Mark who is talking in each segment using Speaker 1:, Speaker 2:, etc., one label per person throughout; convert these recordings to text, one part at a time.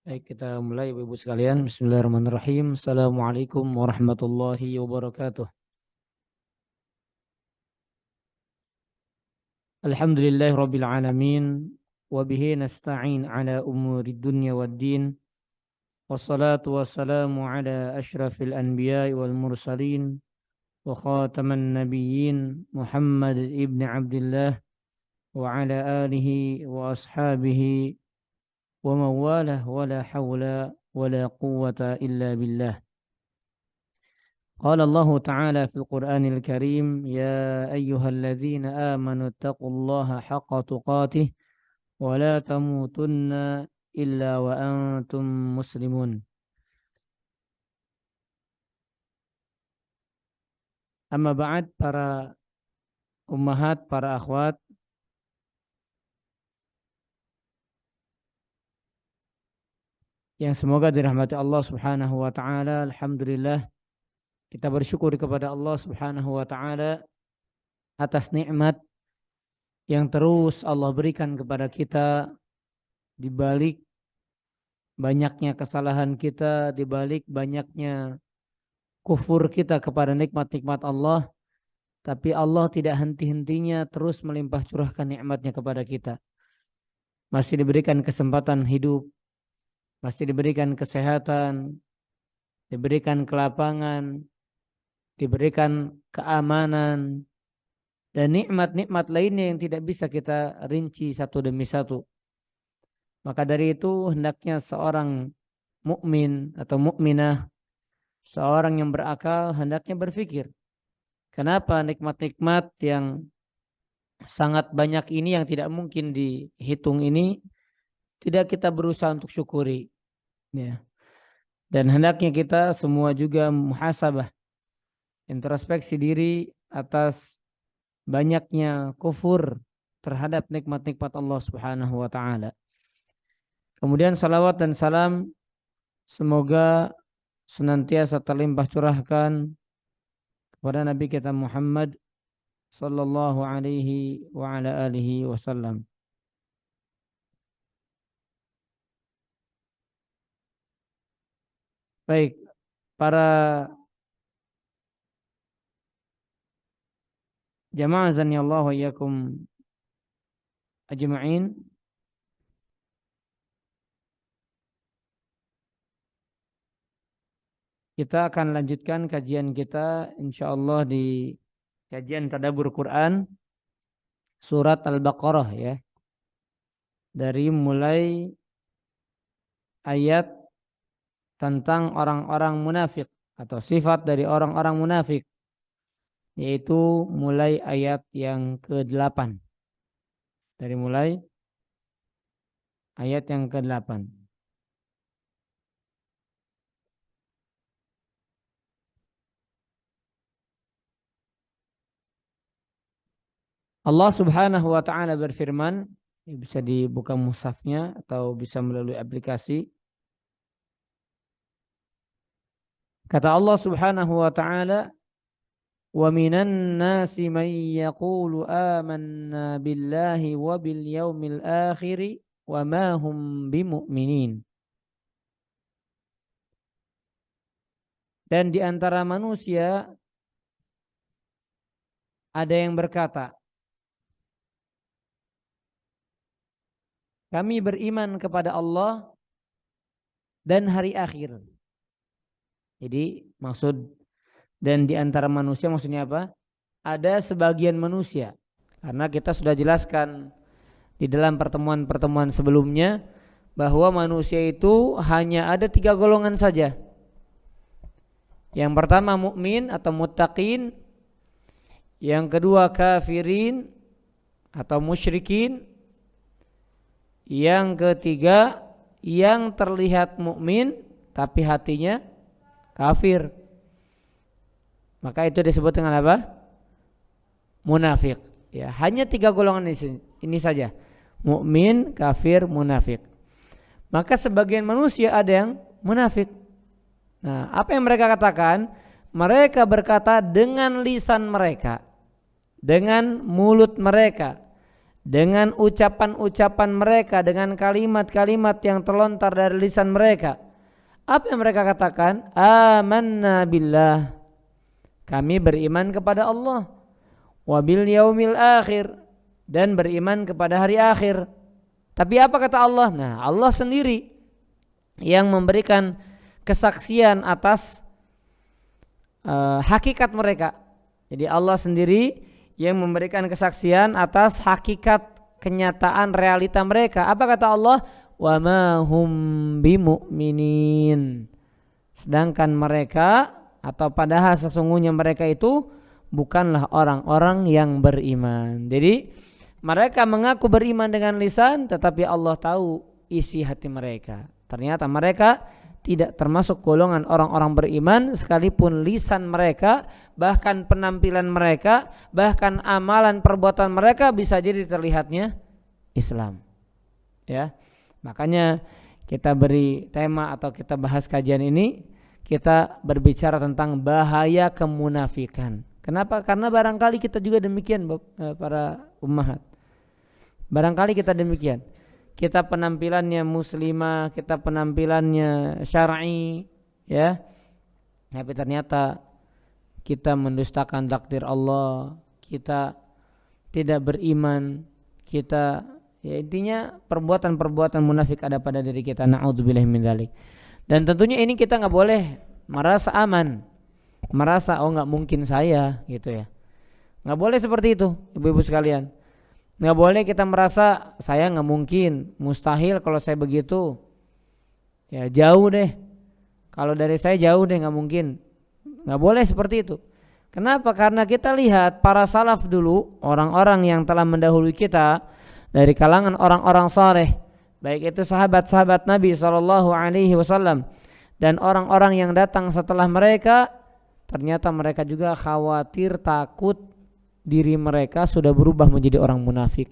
Speaker 1: Baik, kita mulai Ibu sekalian. Bismillahirrahmanirrahim. Assalamualaikum warahmatullahi wabarakatuh. Alhamdulillahi rabbil alamin. Wabihi nasta'in ala umuri dunya wad din. Wassalatu wassalamu ala ashrafil anbiya'i wal mursalin. Wa khataman nabiyyin Muhammad ibn Abdullah. Wa ala alihi wa ashabihi. Wa mawalah wa la hawla wa la quwwata illa billah. قال الله تعالى في القرآن الكريم يا أيها الذين آمنوا اتقوا الله حق تقاته ولا تموتن إلا وأنتم مسلمون. Amma ba'd, para ummahat, para akhwat yang semoga dirahmati Allah Subhanahu wa taala. Alhamdulillah, kita bersyukur kepada Allah Subhanahu wa taala atas nikmat yang terus Allah berikan kepada kita di balik banyaknya kesalahan kita, di balik banyaknya kufur kita kepada nikmat-nikmat Allah, tapi Allah tidak henti-hentinya terus melimpah curahkan nikmatnya kepada kita. Masih diberikan kesempatan hidup, masih diberikan kesehatan, diberikan kelapangan, diberikan keamanan, dan nikmat-nikmat lainnya yang tidak bisa kita rinci satu demi satu. Maka dari itu hendaknya seorang mukmin atau mukminah, seorang yang berakal hendaknya berpikir, kenapa nikmat-nikmat yang sangat banyak ini yang tidak mungkin dihitung ini tidak kita berusaha untuk syukuri, ya. Dan hendaknya kita semua juga muhasabah, introspeksi diri atas banyaknya kufur terhadap nikmat-nikmat Allah Subhanahu wa taala. Kemudian salawat dan salam semoga senantiasa terlimpah curahkan kepada Nabi kita Muhammad sallallahu alaihi wa ala alihi wasallam. Baik, para jamaah azanillahu wa iyyakum ajma'in. Kita akan lanjutkan kajian kita insyaallah di kajian tadabbur Quran surat Al-Baqarah, ya. Dari mulai ayat tentang orang-orang munafik atau sifat dari orang-orang munafik, yaitu mulai ayat yang ke-8. Dari mulai ayat yang ke-8. Allah Subhanahu wa taala berfirman, bisa dibuka mushafnya atau bisa melalui aplikasi. Kata Allah Subhanahu wa taala, "Wa minan nasi man yaqulu amanna billahi wa bil yaumil akhir wa ma hum bimu'minin." Dan di antara manusia ada yang berkata, kami beriman kepada Allah dan hari akhir. Jadi maksud dan di antara manusia maksudnya apa? Ada sebagian manusia. Karena kita sudah jelaskan di dalam pertemuan-pertemuan sebelumnya bahwa manusia itu hanya ada 3 golongan saja. Yang pertama mukmin atau muttaqin, yang kedua kafirin atau musyrikin, yang ketiga yang terlihat mukmin tapi hatinya kafir. Maka itu disebut dengan apa? Munafik. Ya, hanya 3 golongan ini saja. Mukmin, kafir, munafik. Maka sebagian manusia ada yang munafik. Nah, apa yang mereka katakan? Mereka berkata dengan lisan mereka, dengan mulut mereka, dengan ucapan-ucapan mereka, dengan kalimat-kalimat yang terlontar dari lisan mereka. Apa yang mereka katakan? Amanna billah, kami beriman kepada Allah, wabil yaumil akhir, dan beriman kepada hari akhir. Tapi apa kata Allah? Nah, Allah sendiri yang memberikan kesaksian atas hakikat mereka. Jadi Allah sendiri yang memberikan kesaksian atas hakikat kenyataan realita mereka. Apa kata Allah? Wa ma hum bimu'minin. Sedangkan mereka, atau padahal sesungguhnya mereka itu bukanlah orang-orang yang beriman. Jadi mereka mengaku beriman dengan lisan, tetapi Allah tahu isi hati mereka. Ternyata mereka tidak termasuk golongan orang-orang beriman, sekalipun lisan mereka, bahkan penampilan mereka, bahkan amalan perbuatan mereka bisa jadi terlihatnya Islam. Ya, makanya kita beri tema atau kita bahas kajian ini, kita berbicara tentang bahaya kemunafikan. Kenapa? Karena barangkali kita juga demikian, para ummahat. Barangkali kita demikian. Kita penampilannya muslimah, kita penampilannya syar'i, ya. Tapi ternyata kita mendustakan takdir Allah, kita tidak beriman, kita, ya intinya perbuatan-perbuatan munafik ada pada diri kita. Na'udzubillahi min dzalik. Dan tentunya ini kita enggak boleh merasa aman, merasa oh enggak mungkin saya gitu ya. Enggak boleh seperti itu, ibu-ibu sekalian. Nggak boleh kita merasa saya nggak mungkin, mustahil kalau saya begitu, ya jauh deh, kalau dari saya jauh deh, nggak mungkin. Nggak boleh seperti itu. Kenapa? Karena kita lihat para salaf dulu, orang-orang yang telah mendahului kita dari kalangan orang-orang saleh, baik itu sahabat-sahabat Nabi SAW dan orang-orang yang datang setelah mereka, ternyata mereka juga khawatir, takut diri mereka sudah berubah menjadi orang munafik.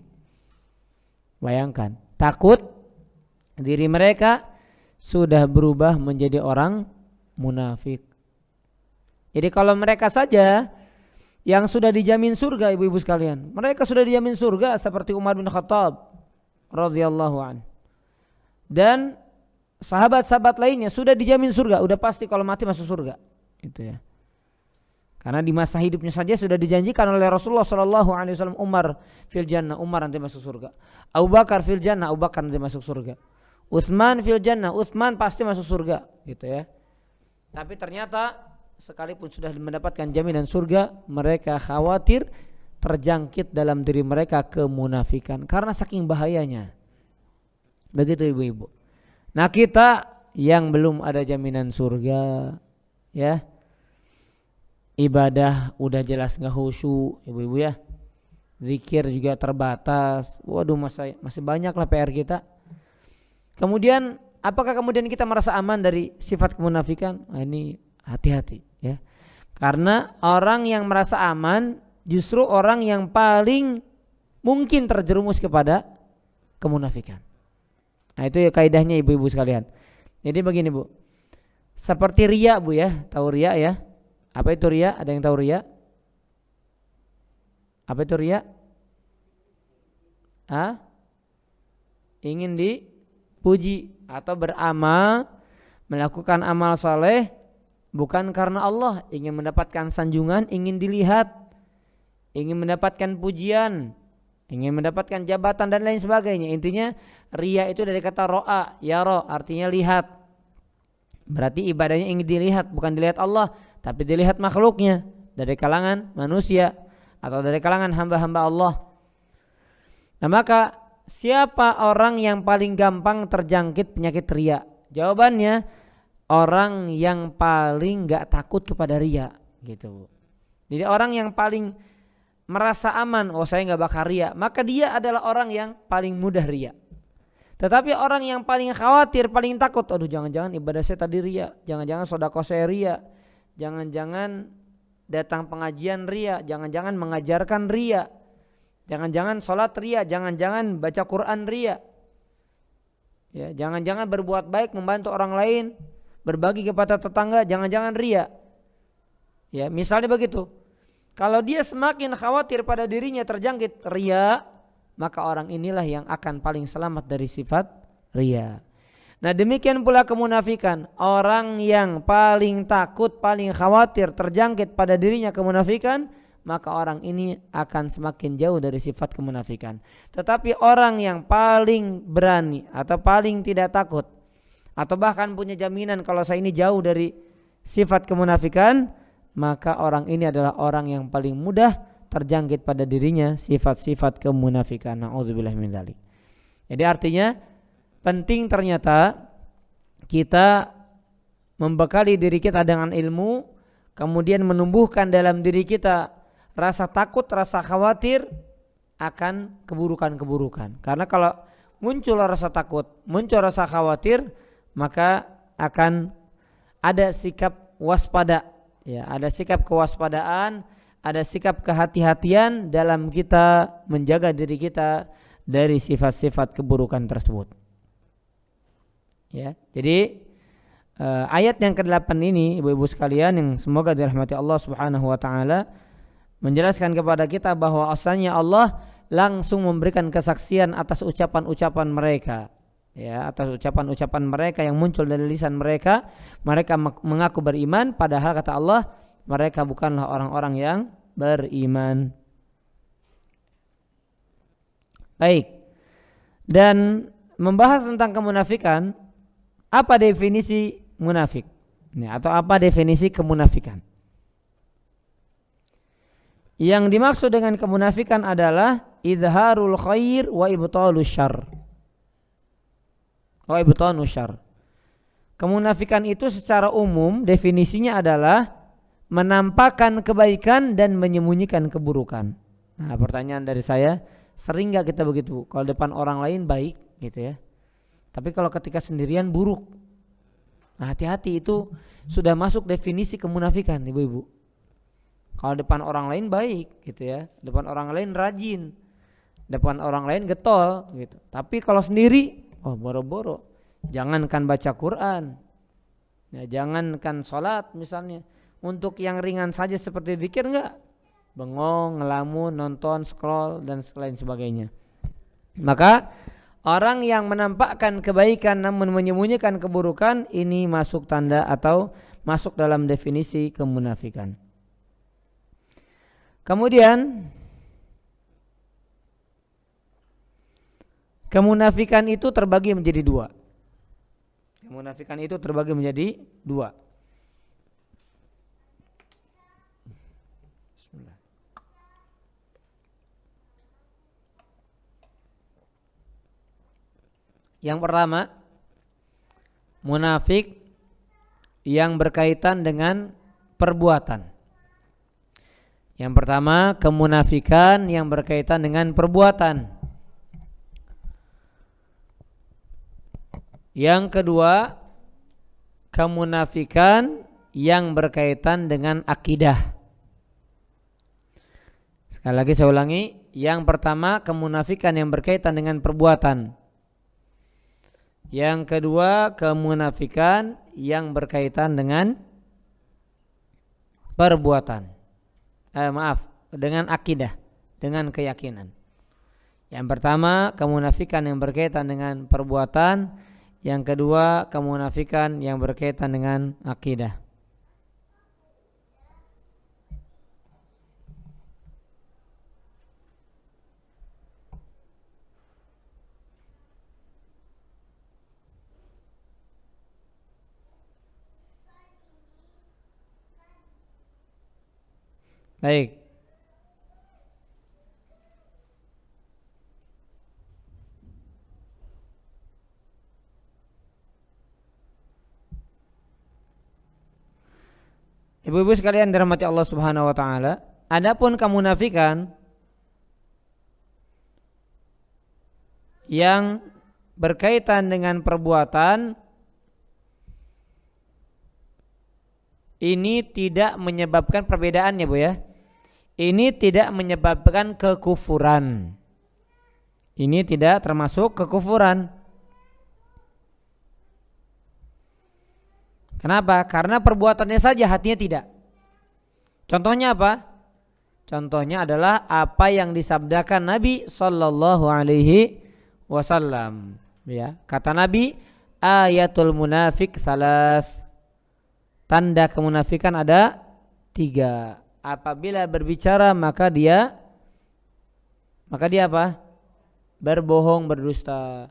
Speaker 1: Bayangkan, takut diri mereka sudah berubah menjadi orang munafik. Jadi kalau mereka saja yang sudah dijamin surga, ibu-ibu sekalian, mereka sudah dijamin surga seperti Umar bin Khattab radhiyallahu anhu, dan sahabat-sahabat lainnya sudah dijamin surga, udah pasti kalau mati masuk surga, itu ya. Karena di masa hidupnya saja sudah dijanjikan oleh Rasulullah SAW, Umar fil jannah, Umar nanti masuk surga. Abu Bakar fil jannah, Abu Bakar nanti masuk surga. Utsman fil jannah, Utsman pasti masuk surga, gitu ya. Tapi ternyata sekalipun sudah mendapatkan jaminan surga, mereka khawatir terjangkit dalam diri mereka kemunafikan karena saking bahayanya. Begitu ibu-ibu. Nah, kita yang belum ada jaminan surga, ya, ibadah udah jelas nggak khusyuk, ibu-ibu ya. Zikir juga terbatas. Waduh, masih banyak lah PR kita. Kemudian apakah kemudian kita merasa aman dari sifat kemunafikan? Nah, ini hati-hati ya. Karena orang yang merasa aman justru orang yang paling mungkin terjerumus kepada kemunafikan. Nah, itu ya kaidahnya ibu-ibu sekalian. Jadi begini, Bu. Seperti riya, Bu ya. Tahu riya ya? Apa itu riya? Ada yang tahu riya? Apa itu riya? Ingin dipuji atau beramal, melakukan amal saleh bukan karena Allah, ingin mendapatkan sanjungan, ingin dilihat, ingin mendapatkan pujian, ingin mendapatkan jabatan dan lain sebagainya. Intinya riya itu dari kata ro'a, yara, artinya lihat. Berarti ibadahnya ingin dilihat, bukan dilihat Allah, tapi dilihat makhluknya dari kalangan manusia atau dari kalangan hamba-hamba Allah. Nah, maka siapa orang yang paling gampang terjangkit penyakit riya? Jawabannya orang yang paling gak takut kepada riya, gitu. Jadi orang yang paling merasa aman, oh saya gak bakal riya, maka dia adalah orang yang paling mudah riya. Tetapi orang yang paling khawatir, paling takut, aduh jangan-jangan ibadah saya tadi riya, jangan-jangan sedekah saya riya, jangan-jangan datang pengajian riya, jangan-jangan mengajarkan riya, jangan-jangan sholat riya, jangan-jangan baca Quran riya, ya, jangan-jangan berbuat baik membantu orang lain, berbagi kepada tetangga, jangan-jangan riya. Ya, misalnya begitu. Kalau dia semakin khawatir pada dirinya terjangkit riya, maka orang inilah yang akan paling selamat dari sifat riya. Nah demikian pula kemunafikan. Orang yang paling takut, paling khawatir terjangkit pada dirinya kemunafikan, maka orang ini akan semakin jauh dari sifat kemunafikan. Tetapi orang yang paling berani atau paling tidak takut, atau bahkan punya jaminan kalau saya ini jauh dari sifat kemunafikan, maka orang ini adalah orang yang paling mudah terjangkit pada dirinya sifat-sifat kemunafikan. Na'udzubillah min dzalik. Jadi artinya penting ternyata kita membekali diri kita dengan ilmu, kemudian menumbuhkan dalam diri kita rasa takut, rasa khawatir akan keburukan-keburukan. Karena kalau muncul rasa takut, muncul rasa khawatir, maka akan ada sikap waspada, ya, ada sikap kewaspadaan, ada sikap kehati-hatian dalam kita menjaga diri kita dari sifat-sifat keburukan tersebut. Ya, jadi ayat yang ke-8 ini ibu-ibu sekalian yang semoga dirahmati Allah Subhanahu wa taala menjelaskan kepada kita bahwa asalnya Allah langsung memberikan kesaksian atas ucapan-ucapan mereka. Ya, atas ucapan-ucapan mereka yang muncul dari lisan mereka, mereka mengaku beriman padahal kata Allah mereka bukanlah orang-orang yang beriman. Baik. Dan membahas tentang kemunafikan, apa definisi munafik? Atau apa definisi kemunafikan? Yang dimaksud dengan kemunafikan adalah izharul khair wa ibtalus syarr. Wa ibtalus syarr. Kemunafikan itu secara umum definisinya adalah menampakkan kebaikan dan menyembunyikan keburukan. Nah, pertanyaan dari saya, sering gak kita begitu? Kalau depan orang lain baik gitu ya, tapi kalau ketika sendirian buruk. Nah, hati-hati, itu sudah masuk definisi kemunafikan, ibu-ibu. Kalau depan orang lain baik gitu ya, depan orang lain rajin, depan orang lain getol gitu. Tapi kalau sendiri, oh boro-boro. Jangankan baca Quran, ya, jangankan sholat misalnya. Untuk yang ringan saja seperti zikir enggak, bengong, ngelamun, nonton, scroll dan lain sebagainya. Maka orang yang menampakkan kebaikan namun menyembunyikan keburukan, ini masuk tanda atau masuk dalam definisi kemunafikan. Kemudian kemunafikan itu terbagi menjadi dua. Kemunafikan itu terbagi menjadi dua. Bismillah. Yang pertama, munafik yang berkaitan dengan perbuatan. Yang pertama, kemunafikan yang berkaitan dengan perbuatan. Yang kedua, kemunafikan yang berkaitan dengan akidah. Sekali lagi saya ulangi, yang pertama kemunafikan yang berkaitan dengan perbuatan. Yang kedua, kemunafikan yang berkaitan dengan perbuatan. Dengan akidah, dengan keyakinan. Yang pertama, kemunafikan yang berkaitan dengan perbuatan. Yang kedua, kemunafikan yang berkaitan dengan akidah. Baik. Ibu-ibu sekalian dirahmati Allah Subhanahu wa taala, adapun kemunafikan yang berkaitan dengan perbuatan ini tidak menyebabkan perbedaannya, Bu ya. Ini tidak menyebabkan kekufuran. Ini tidak termasuk kekufuran. Kenapa? Karena perbuatannya saja, hatinya tidak. Contohnya apa? Contohnya adalah apa yang disabdakan Nabi sallallahu alaihi wasallam. Ya, kata Nabi, ayatul munafik salas. Tanda kemunafikan ada 3. Apabila berbicara maka dia apa? Berbohong, berdusta.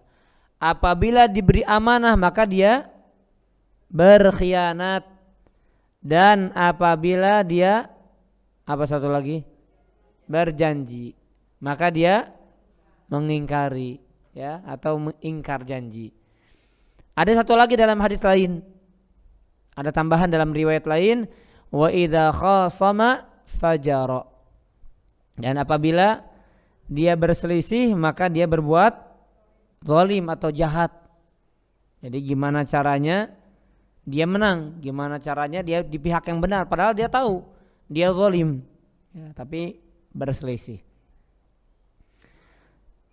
Speaker 1: Apabila diberi amanah maka dia berkhianat. Dan apabila dia apa satu lagi? Berjanji, maka dia mengingkari, ya, atau mengingkar janji. Ada satu lagi dalam hadis lain. Ada tambahan dalam riwayat lain, wa idza khasama fajara. Dan apabila dia berselisih maka dia berbuat zalim atau jahat. Jadi gimana caranya dia menang? Gimana caranya dia di pihak yang benar padahal dia tahu dia zalim, ya, tapi berselisih.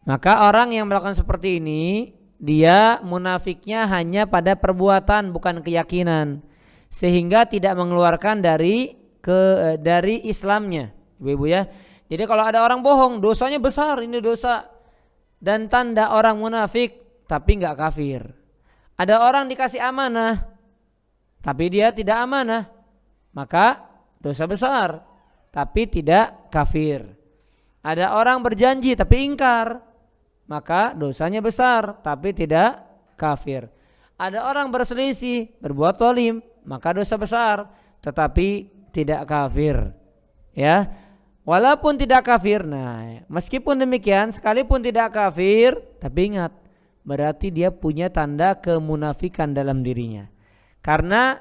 Speaker 1: Maka orang yang melakukan seperti ini, dia munafiknya hanya pada perbuatan bukan keyakinan, sehingga tidak mengeluarkan dari Islamnya, ibu-ibu ya. Jadi kalau ada orang bohong, dosanya besar, ini dosa dan tanda orang munafik, tapi enggak kafir. Ada orang dikasih amanah, tapi dia tidak amanah, maka dosa besar, tapi tidak kafir. Ada orang berjanji tapi ingkar, maka dosanya besar, tapi tidak kafir. Ada orang berselisih, berbuat zalim, maka dosa besar, tetapi tidak kafir. Ya, walaupun tidak kafir. Nah, meskipun demikian, sekalipun tidak kafir, tapi ingat, berarti dia punya tanda kemunafikan dalam dirinya. Karena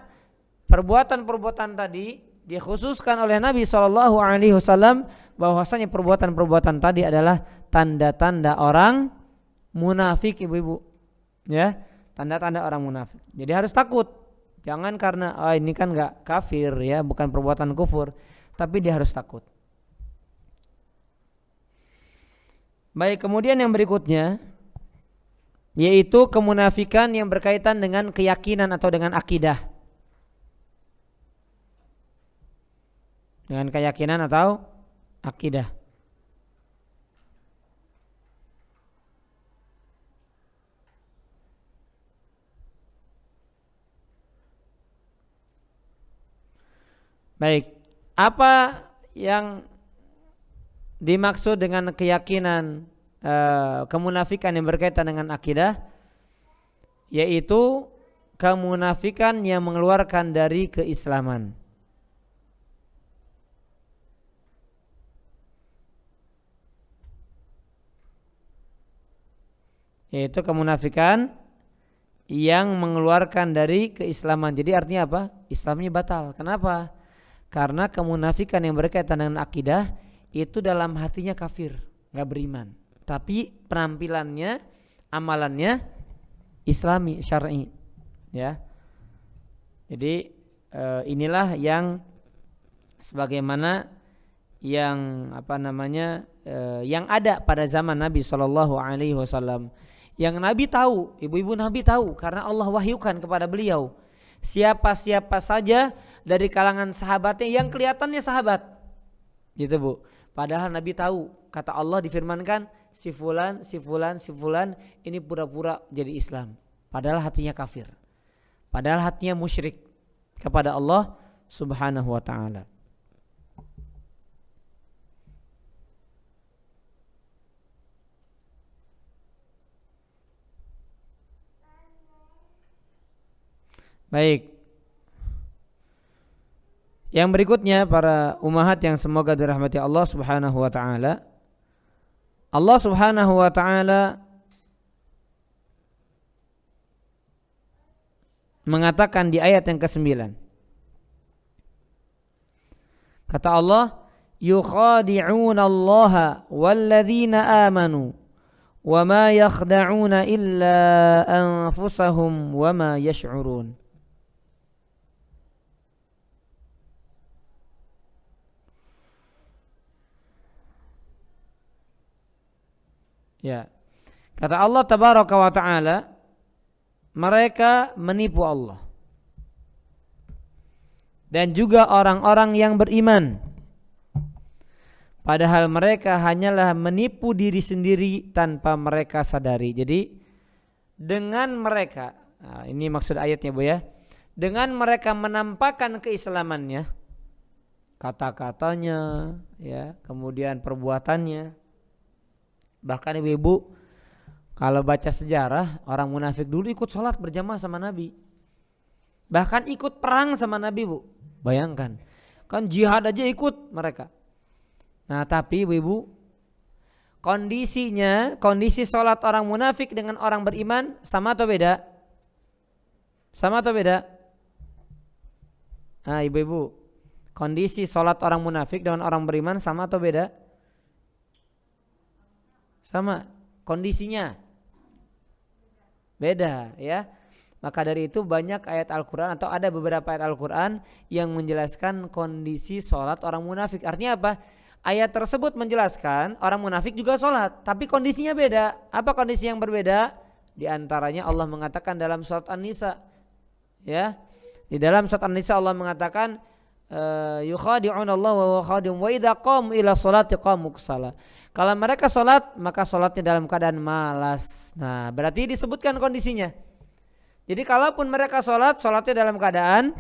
Speaker 1: perbuatan-perbuatan tadi dikhususkan oleh Nabi SAW bahwasanya perbuatan-perbuatan tadi adalah tanda-tanda orang munafik, ibu-ibu. Ya, tanda-tanda orang munafik. Jadi harus takut. Jangan karena ini kan enggak kafir, ya, bukan perbuatan kufur, tapi dia harus takut. Baik, kemudian yang berikutnya yaitu kemunafikan yang berkaitan dengan keyakinan atau dengan akidah. Dengan keyakinan atau akidah. Baik, apa yang dimaksud dengan keyakinan kemunafikan yang berkaitan dengan akidah? Yaitu kemunafikan yang mengeluarkan dari keislaman. Yaitu kemunafikan yang mengeluarkan dari keislaman. Jadi artinya apa? Islamnya batal. Kenapa? Karena kemunafikan yang berkaitan dengan akidah itu dalam hatinya kafir, gak beriman, tapi penampilannya, amalannya Islami, syar'i, ya. Jadi inilah yang sebagaimana yang yang ada pada zaman Nabi SAW. Yang Nabi tahu, ibu-ibu Nabi tahu karena Allah wahyukan kepada beliau. Siapa-siapa saja dari kalangan sahabatnya yang kelihatannya sahabat, gitu Bu. Padahal Nabi tahu, kata Allah difirmankan, si fulan ini pura-pura jadi Islam. Padahal hatinya kafir. Padahal hatinya musyrik kepada Allah Subhanahu wa ta'ala. Baik. Yang berikutnya para ummahat yang semoga dirahmati Allah Subhanahu wa taala. Allah Subhanahu wa taala mengatakan di ayat yang ke-9. Kata Allah, yukhadi'una Allaha walladzina amanu wama yakhda'una illa anfusahum wama yash'urun. Ya. Kata Allah tabaraka wa ta'ala, mereka menipu Allah dan juga orang-orang yang beriman. padahal mereka hanyalah menipu diri sendiri tanpa mereka sadari. Jadi dengan mereka, nah ini maksud ayatnya Bu ya, dengan mereka menampakkan keislamannya, kata-katanya ya, kemudian perbuatannya. Bahkan ibu-ibu kalau baca sejarah, orang munafik dulu ikut sholat berjamaah sama Nabi, bahkan ikut perang sama Nabi Bu. Bayangkan, kan jihad aja ikut mereka. Nah tapi ibu-ibu, kondisi sholat orang munafik dengan orang beriman sama atau beda? Sama atau beda? Nah ibu-ibu, kondisi sholat orang munafik dengan orang beriman sama atau beda? Sama, kondisinya beda ya. Maka dari itu banyak ayat Al-Quran atau ada beberapa ayat Al-Quran yang menjelaskan kondisi sholat orang munafik. Artinya apa? Ayat tersebut menjelaskan orang munafik juga sholat, tapi kondisinya beda. Apa kondisi yang berbeda? Di antaranya Allah mengatakan dalam surat An-Nisa, ya, di dalam surat An-Nisa Allah mengatakan yukhadi'un Allah wa khadi'un wa idza qamu ila sholati qamu kusala. Kalau mereka sholat maka sholatnya dalam keadaan malas. Nah berarti disebutkan kondisinya. Jadi kalaupun mereka sholat, sholatnya dalam keadaan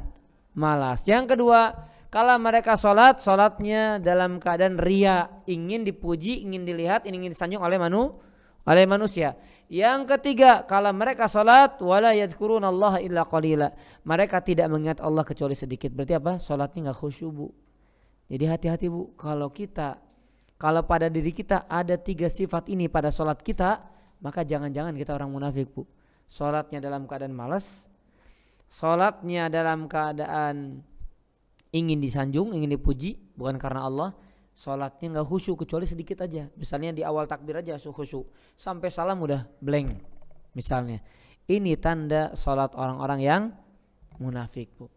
Speaker 1: malas. Yang kedua, kalau mereka sholat, sholatnya dalam keadaan riya, ingin dipuji, ingin dilihat, ingin disanjung oleh manusia. Yang ketiga, kalau mereka sholat, wala yadhkurunallaha illa qalila, mereka tidak mengingat Allah kecuali sedikit. Berarti apa? Sholatnya nggak khusyuk Bu. Jadi hati-hati Bu, kalau pada diri kita ada 3 sifat ini pada sholat kita, maka jangan-jangan kita orang munafik Bu. Sholatnya dalam keadaan malas, sholatnya dalam keadaan ingin disanjung, ingin dipuji, bukan karena Allah. Sholatnya gak khusyuk kecuali sedikit aja. Misalnya di awal takbir aja khusyuk, sampai salam udah blank misalnya. Ini tanda sholat orang-orang yang munafik Bu.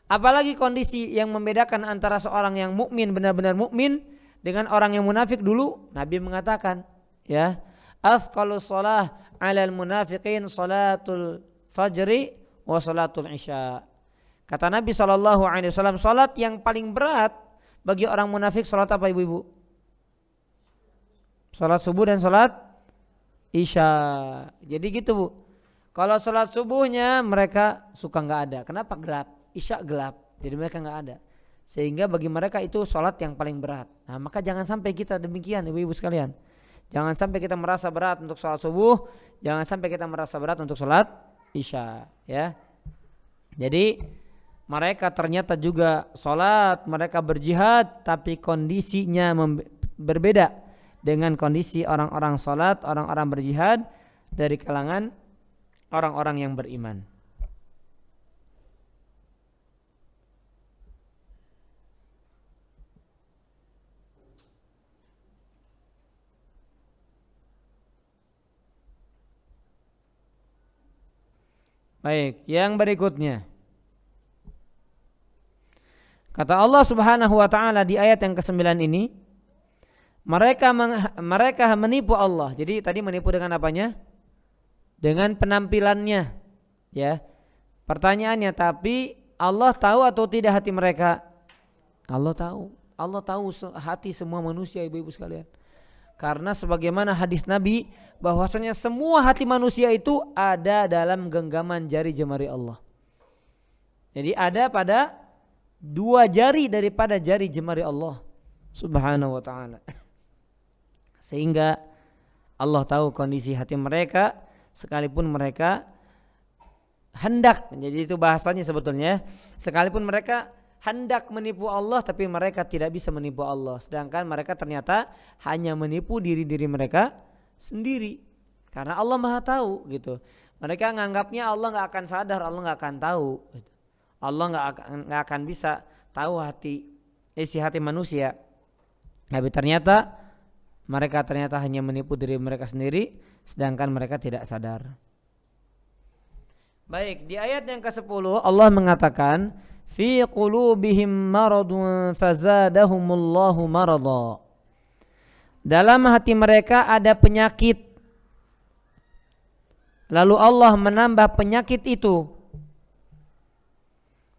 Speaker 1: Apalagi kondisi yang membedakan antara seorang yang mukmin, benar-benar mukmin, dengan orang yang munafik. Dulu Nabi mengatakan ya, asqalus shalah 'alal munafiqin salatul fajri wa salatul isya. Kata Nabi SAW, salat yang paling berat bagi orang munafik salat apa ibu-ibu? Salat subuh dan salat isya. Jadi gitu Bu. Kalau salat subuhnya mereka suka nggak ada. Kenapa? Gelap. Isya gelap. Jadi mereka nggak ada. Sehingga bagi mereka itu salat yang paling berat. Nah maka jangan sampai kita demikian ibu-ibu sekalian. Jangan sampai kita merasa berat untuk salat subuh, jangan sampai kita merasa berat untuk salat isya, ya. Jadi mereka ternyata juga salat, mereka berjihad, tapi kondisinya berbeda dengan kondisi orang-orang salat, orang-orang berjihad dari kalangan orang-orang yang beriman. Baik, yang berikutnya. Kata Allah Subhanahu wa taala di ayat yang ke-9 ini, mereka menipu Allah. Jadi tadi menipu dengan apanya? Dengan penampilannya, ya. Pertanyaannya, tapi Allah tahu atau tidak hati mereka? Allah tahu. Allah tahu hati semua manusia ibu-ibu sekalian. Karena sebagaimana hadis Nabi bahwasanya semua hati manusia itu ada dalam genggaman jari jemari Allah. Jadi ada pada 2 jari daripada jari jemari Allah Subhanahu wa ta'ala. Sehingga Allah tahu kondisi hati mereka sekalipun mereka hendak, jadi itu bahasanya sebetulnya, sekalipun mereka hendak menipu Allah tapi mereka tidak bisa menipu Allah. Sedangkan mereka ternyata hanya menipu diri-diri mereka sendiri. Karena Allah Maha tahu gitu. Mereka nganggapnya Allah gak akan sadar, Allah gak akan tahu. Allah gak akan bisa tahu isi hati manusia. Tapi ternyata mereka hanya menipu diri mereka sendiri, sedangkan mereka tidak sadar. Baik, di ayat yang ke-10 Allah mengatakan fi qulubihim maradun fazadahumullahu marada. Dalam hati mereka ada penyakit, lalu Allah menambah penyakit itu.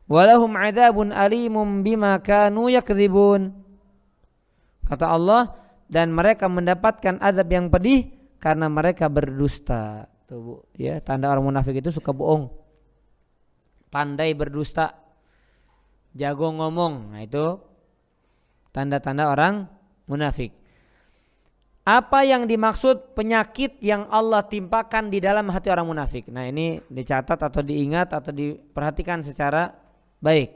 Speaker 1: Walahum adzabun alimum bima kanu yakdzibun. Kata Allah, dan mereka mendapatkan azab yang pedih karena mereka berdusta. Tuh, Bu, ya, tanda orang munafik itu suka bohong, pandai berdusta, jago ngomong. Nah, itu tanda-tanda orang munafik. Apa yang dimaksud penyakit yang Allah timpakan di dalam hati orang munafik? Nah, ini dicatat atau diingat atau diperhatikan secara baik.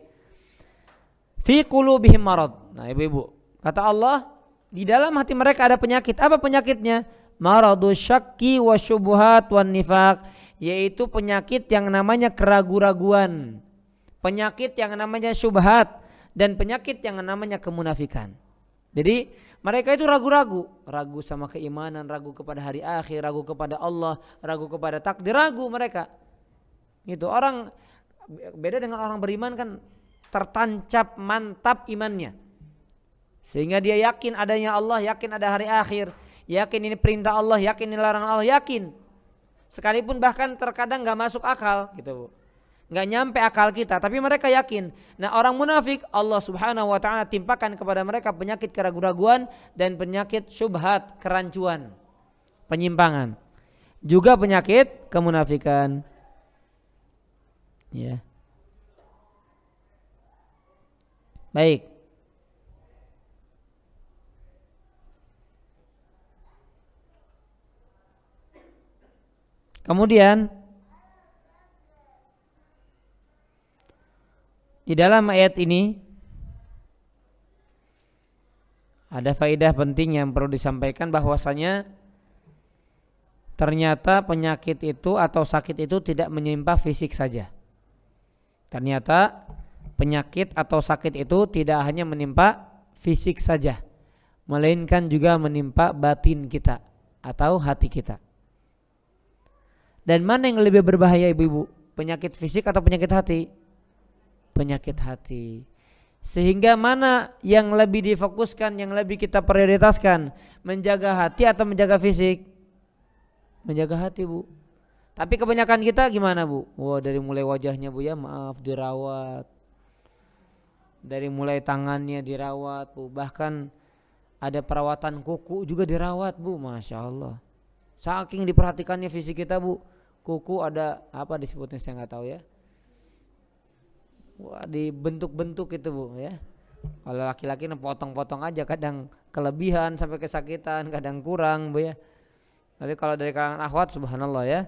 Speaker 1: Fi qulubihim marad. Nah, ibu-ibu, kata Allah, di dalam hati mereka ada penyakit. Apa penyakitnya? Maradu syakki wa syubhat wan nifaq, yaitu penyakit yang namanya keraguan-raguan, penyakit yang namanya syubhat, dan penyakit yang namanya kemunafikan. Jadi mereka itu ragu-ragu, ragu sama keimanan, ragu kepada hari akhir, ragu kepada Allah, ragu kepada takdir, ragu mereka. Itu orang beda dengan orang beriman kan, tertancap mantap imannya, sehingga dia yakin adanya Allah, yakin ada hari akhir, yakin ini perintah Allah, yakin ini larangan Allah, yakin. Sekalipun bahkan terkadang gak masuk akal gitu, gak nyampe akal kita, tapi mereka yakin. Nah, orang munafik Allah subhanahu wa ta'ala timpakan kepada mereka penyakit keraguan-raguan dan penyakit syubhat, kerancuan, penyimpangan, juga penyakit kemunafikan. Ya. Baik. Kemudian di dalam ayat ini ada faedah penting yang perlu disampaikan, bahwasanya ternyata penyakit itu atau sakit itu tidak menimpa fisik saja. Ternyata penyakit atau sakit itu tidak hanya menimpa fisik saja, melainkan juga menimpa batin kita atau hati kita. Dan mana yang lebih berbahaya, ibu-ibu? Penyakit fisik atau penyakit hati? Penyakit hati. Sehingga mana yang lebih difokuskan, yang lebih kita prioritaskan? Menjaga hati atau menjaga fisik? Menjaga hati, Bu. Tapi kebanyakan kita gimana, Bu? Wah, dari mulai wajahnya, Bu, ya maaf, dirawat. Dari mulai tangannya dirawat, Bu. Bahkan ada perawatan kuku juga dirawat, Bu. Masya Allah. Saking diperhatikannya fisik kita, Bu. Kuku ada apa disebutnya saya nggak tahu ya. Wah, dibentuk-bentuk itu, Bu, ya. Kalau laki-laki potong-potong aja, kadang kelebihan sampai kesakitan, kadang kurang, Bu, ya. Tapi kalau dari kalangan akhwat, subhanallah, ya.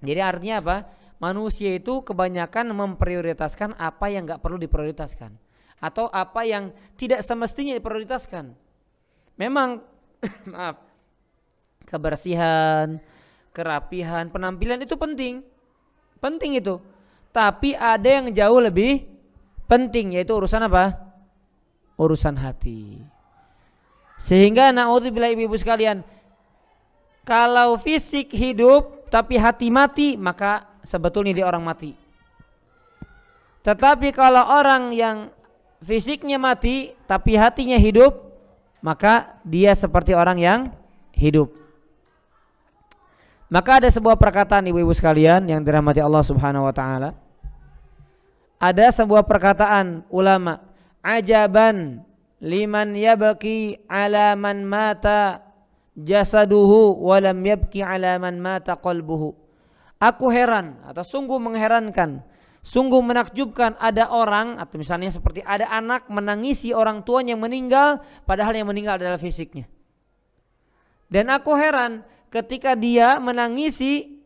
Speaker 1: Jadi artinya apa? Manusia itu kebanyakan memprioritaskan apa yang nggak perlu diprioritaskan, atau apa yang tidak semestinya diprioritaskan. Memang maaf, kebersihan, kerapihan, penampilan itu penting itu. Tapi ada yang jauh lebih penting, yaitu urusan apa? Urusan hati. Sehingga naudzubillah, ibu-ibu sekalian, kalau fisik hidup tapi hati mati, maka sebetulnya dia orang mati. Tetapi kalau orang yang fisiknya mati tapi hatinya hidup, maka dia seperti orang yang hidup. Maka ada sebuah perkataan, ibu-ibu sekalian yang dirahmati Allah subhanahu wa ta'ala. Ada sebuah perkataan ulama, ajaban liman yabki ala man mata jasaduhu walam yabki ala man mata qalbuhu. Aku heran atau sungguh mengherankan, sungguh menakjubkan, ada orang, atau misalnya seperti ada anak menangisi orang tuanya yang meninggal, padahal yang meninggal adalah fisiknya. Dan aku heran ketika dia menangisi,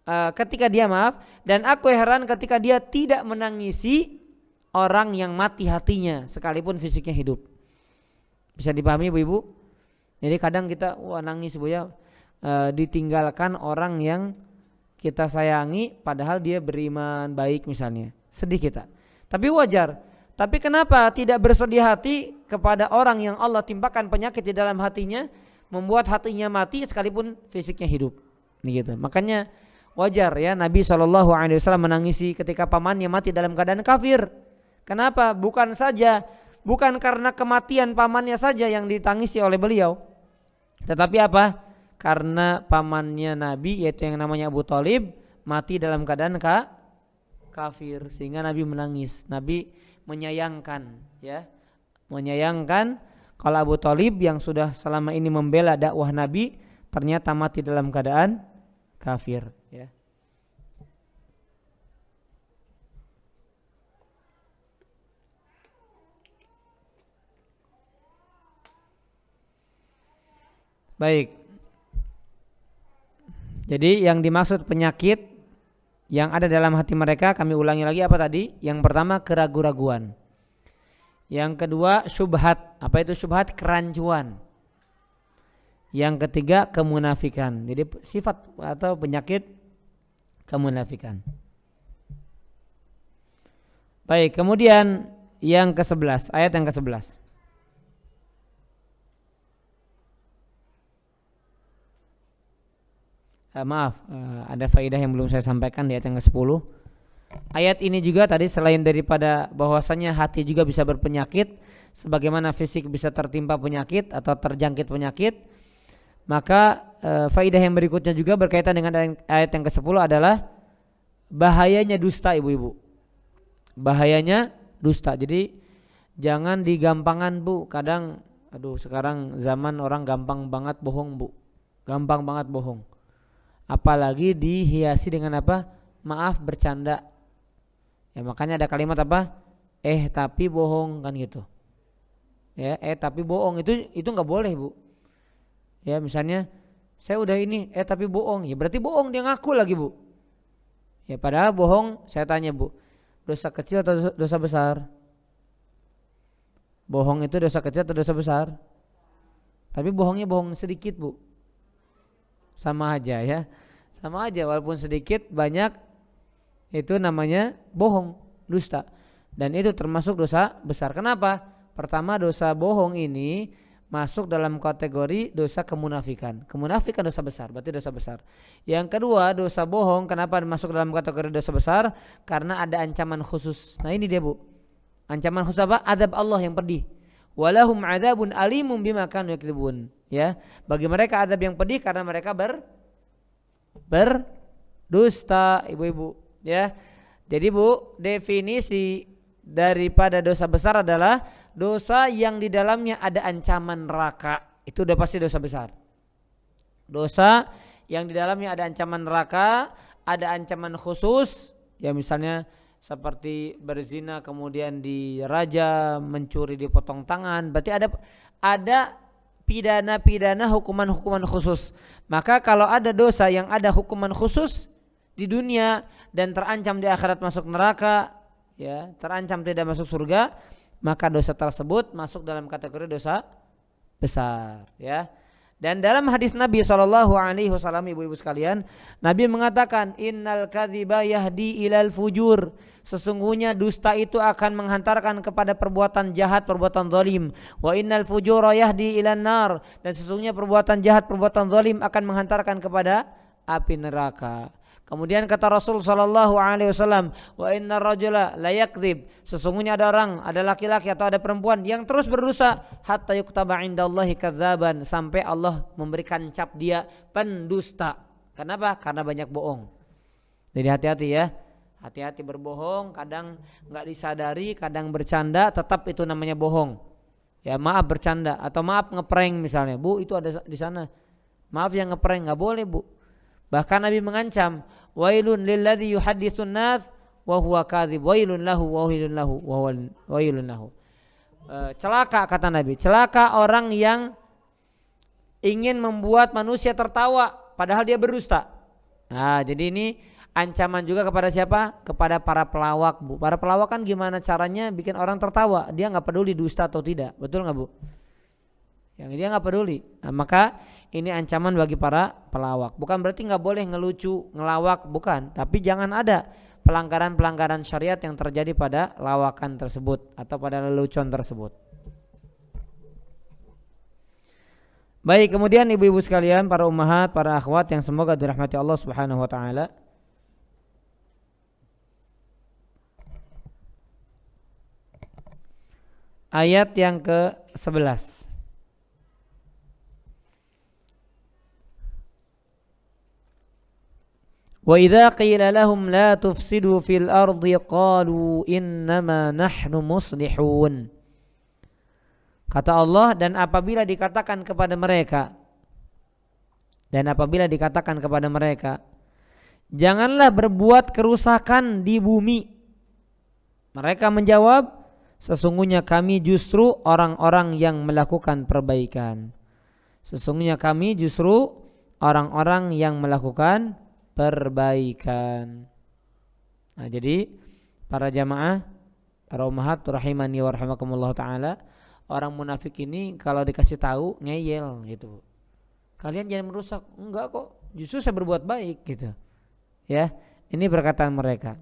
Speaker 1: dan aku heran ketika dia tidak menangisi orang yang mati hatinya, sekalipun fisiknya hidup. Bisa dipahami, ibu-ibu? Jadi kadang kita nangis, Bu, ya, ditinggalkan orang yang kita sayangi, padahal dia beriman baik misalnya, sedih kita. Tapi wajar. Tapi kenapa tidak bersedih hati kepada orang yang Allah timpakan penyakit di dalam hatinya, membuat hatinya mati sekalipun fisiknya hidup, ini gitu. Makanya wajar, ya, Nabi SAW menangisi ketika pamannya mati dalam keadaan kafir. Kenapa? Bukan karena kematian pamannya saja yang ditangisi oleh beliau, tetapi apa? Karena pamannya Nabi, yaitu yang namanya Abu Thalib, mati dalam keadaan kafir, sehingga Nabi menangis. Nabi menyayangkan, ya, menyayangkan Kalau Abu Thalib yang sudah selama ini membela dakwah Nabi ternyata mati dalam keadaan kafir, ya. Baik. Jadi yang dimaksud penyakit yang ada dalam hati mereka, kami ulangi lagi apa tadi? Yang pertama keraguan-raguan. Yang kedua syubhat. Apa itu syubhat? Kerancuan. Yang ketiga kemunafikan. Jadi sifat atau penyakit kemunafikan. Baik, kemudian yang ke-11, ayat yang ke-11. Ada faedah yang belum saya sampaikan di ayat yang ke-10. Ayat ini juga tadi selain daripada bahwasanya hati juga bisa berpenyakit, sebagaimana fisik bisa tertimpa penyakit atau terjangkit penyakit, maka faedah yang berikutnya juga berkaitan dengan ayat yang ke-10 adalah bahayanya dusta, ibu-ibu. Bahayanya dusta. Jadi jangan digampangan, Bu. Kadang sekarang zaman orang gampang banget bohong, Bu. Gampang banget bohong. Apalagi dihiasi dengan apa? Maaf, bercanda. Ya makanya ada kalimat apa? Tapi bohong, kan gitu. Ya, tapi bohong itu enggak boleh, Bu. Ya, misalnya saya udah ini, tapi bohong. Ya berarti bohong, dia ngaku lagi, Bu. Ya padahal bohong, saya tanya, Bu, dosa kecil atau dosa besar? Bohong itu dosa kecil atau dosa besar? Tapi bohongnya bohong sedikit, Bu. Sama aja, ya. Sama aja, walaupun sedikit banyak itu namanya bohong, dusta. Dan itu termasuk dosa besar. Kenapa? Pertama, dosa bohong ini masuk dalam kategori dosa kemunafikan. Kemunafikan dosa besar, berarti dosa besar. Yang kedua, dosa bohong kenapa masuk dalam kategori dosa besar? Karena ada ancaman khusus. Nah ini dia, Bu. Ancaman khusus apa? Adab Allah yang pedih. Walahum adzabun alimum bima kanu yakdzibun. Ya, bagi mereka adab yang pedih karena mereka berdusta, ibu-ibu, ya. Jadi, Bu, definisi daripada dosa besar adalah dosa yang di dalamnya ada ancaman neraka. Itu udah pasti dosa besar. Dosa yang di dalamnya ada ancaman neraka, ada ancaman khusus, ya misalnya seperti berzina kemudian dirajam, mencuri dipotong tangan, berarti ada pidana-pidana, hukuman-hukuman khusus. Maka kalau ada dosa yang ada hukuman khusus di dunia dan terancam di akhirat masuk neraka, ya, terancam tidak masuk surga, maka dosa tersebut masuk dalam kategori dosa besar, ya. Dan dalam hadis Nabi SAW, ibu-ibu sekalian, Nabi mengatakan innal kadhiba yahdi ilal fujur. Sesungguhnya dusta itu akan menghantarkan kepada perbuatan jahat, perbuatan zalim. Wa innal fujura yahdi ilan nar. Dan sesungguhnya perbuatan jahat, perbuatan zalim akan menghantarkan kepada api neraka. Kemudian kata Rasul SAW, wa innar rajula la yakdzib. Sesungguhnya ada orang, ada laki-laki atau ada perempuan yang terus berdosa hatta yuktaba indallahi kadzaban, sampai Allah memberikan cap dia pendusta. Kenapa? Karena banyak bohong. Jadi hati-hati, ya. Hati-hati berbohong, kadang enggak disadari, kadang bercanda, tetap itu namanya bohong. Ya, maaf bercanda atau maaf ngeprank misalnya. Bu, itu ada di sana. Maaf yang ngeprank, enggak boleh, Bu. Bahkan Nabi mengancam, wailun lilladzi yuhadditsun nas wa huwa kadzib, wailun lahu wailun lahu. Celaka, kata Nabi, celaka orang yang ingin membuat manusia tertawa padahal dia berdusta. Nah, jadi ini ancaman juga kepada siapa? Kepada para pelawak, Bu. Para pelawak kan gimana caranya bikin orang tertawa? Dia enggak peduli dusta atau tidak. Betul enggak, Bu? Yang dia enggak peduli. Nah, maka ini ancaman bagi para pelawak. Bukan berarti enggak boleh ngelucu, ngelawak, bukan. Tapi jangan ada pelanggaran-pelanggaran syariat yang terjadi pada lawakan tersebut atau pada lelucon tersebut. Baik, kemudian ibu-ibu sekalian, para ummahat, para akhwat yang semoga dirahmati Allah Subhanahu wa taala. Ayat yang ke-11. Wa idza qila lahum la tufsidu fil ardi qalu innama nahnu muslihun Kata Allah, dan apabila dikatakan kepada mereka, janganlah berbuat kerusakan di bumi. Mereka menjawab, sesungguhnya kami justru orang-orang yang melakukan perbaikan. Sesungguhnya kami justru orang-orang yang melakukan perbaikan. Nah, jadi para jamaah, para ummahat rahimani wa rahimakumullah taala, orang munafik ini kalau dikasih tahu ngeyel gitu. Kalian jangan merusak. Enggak kok, justru saya berbuat baik gitu. Ya, ini perkataan mereka.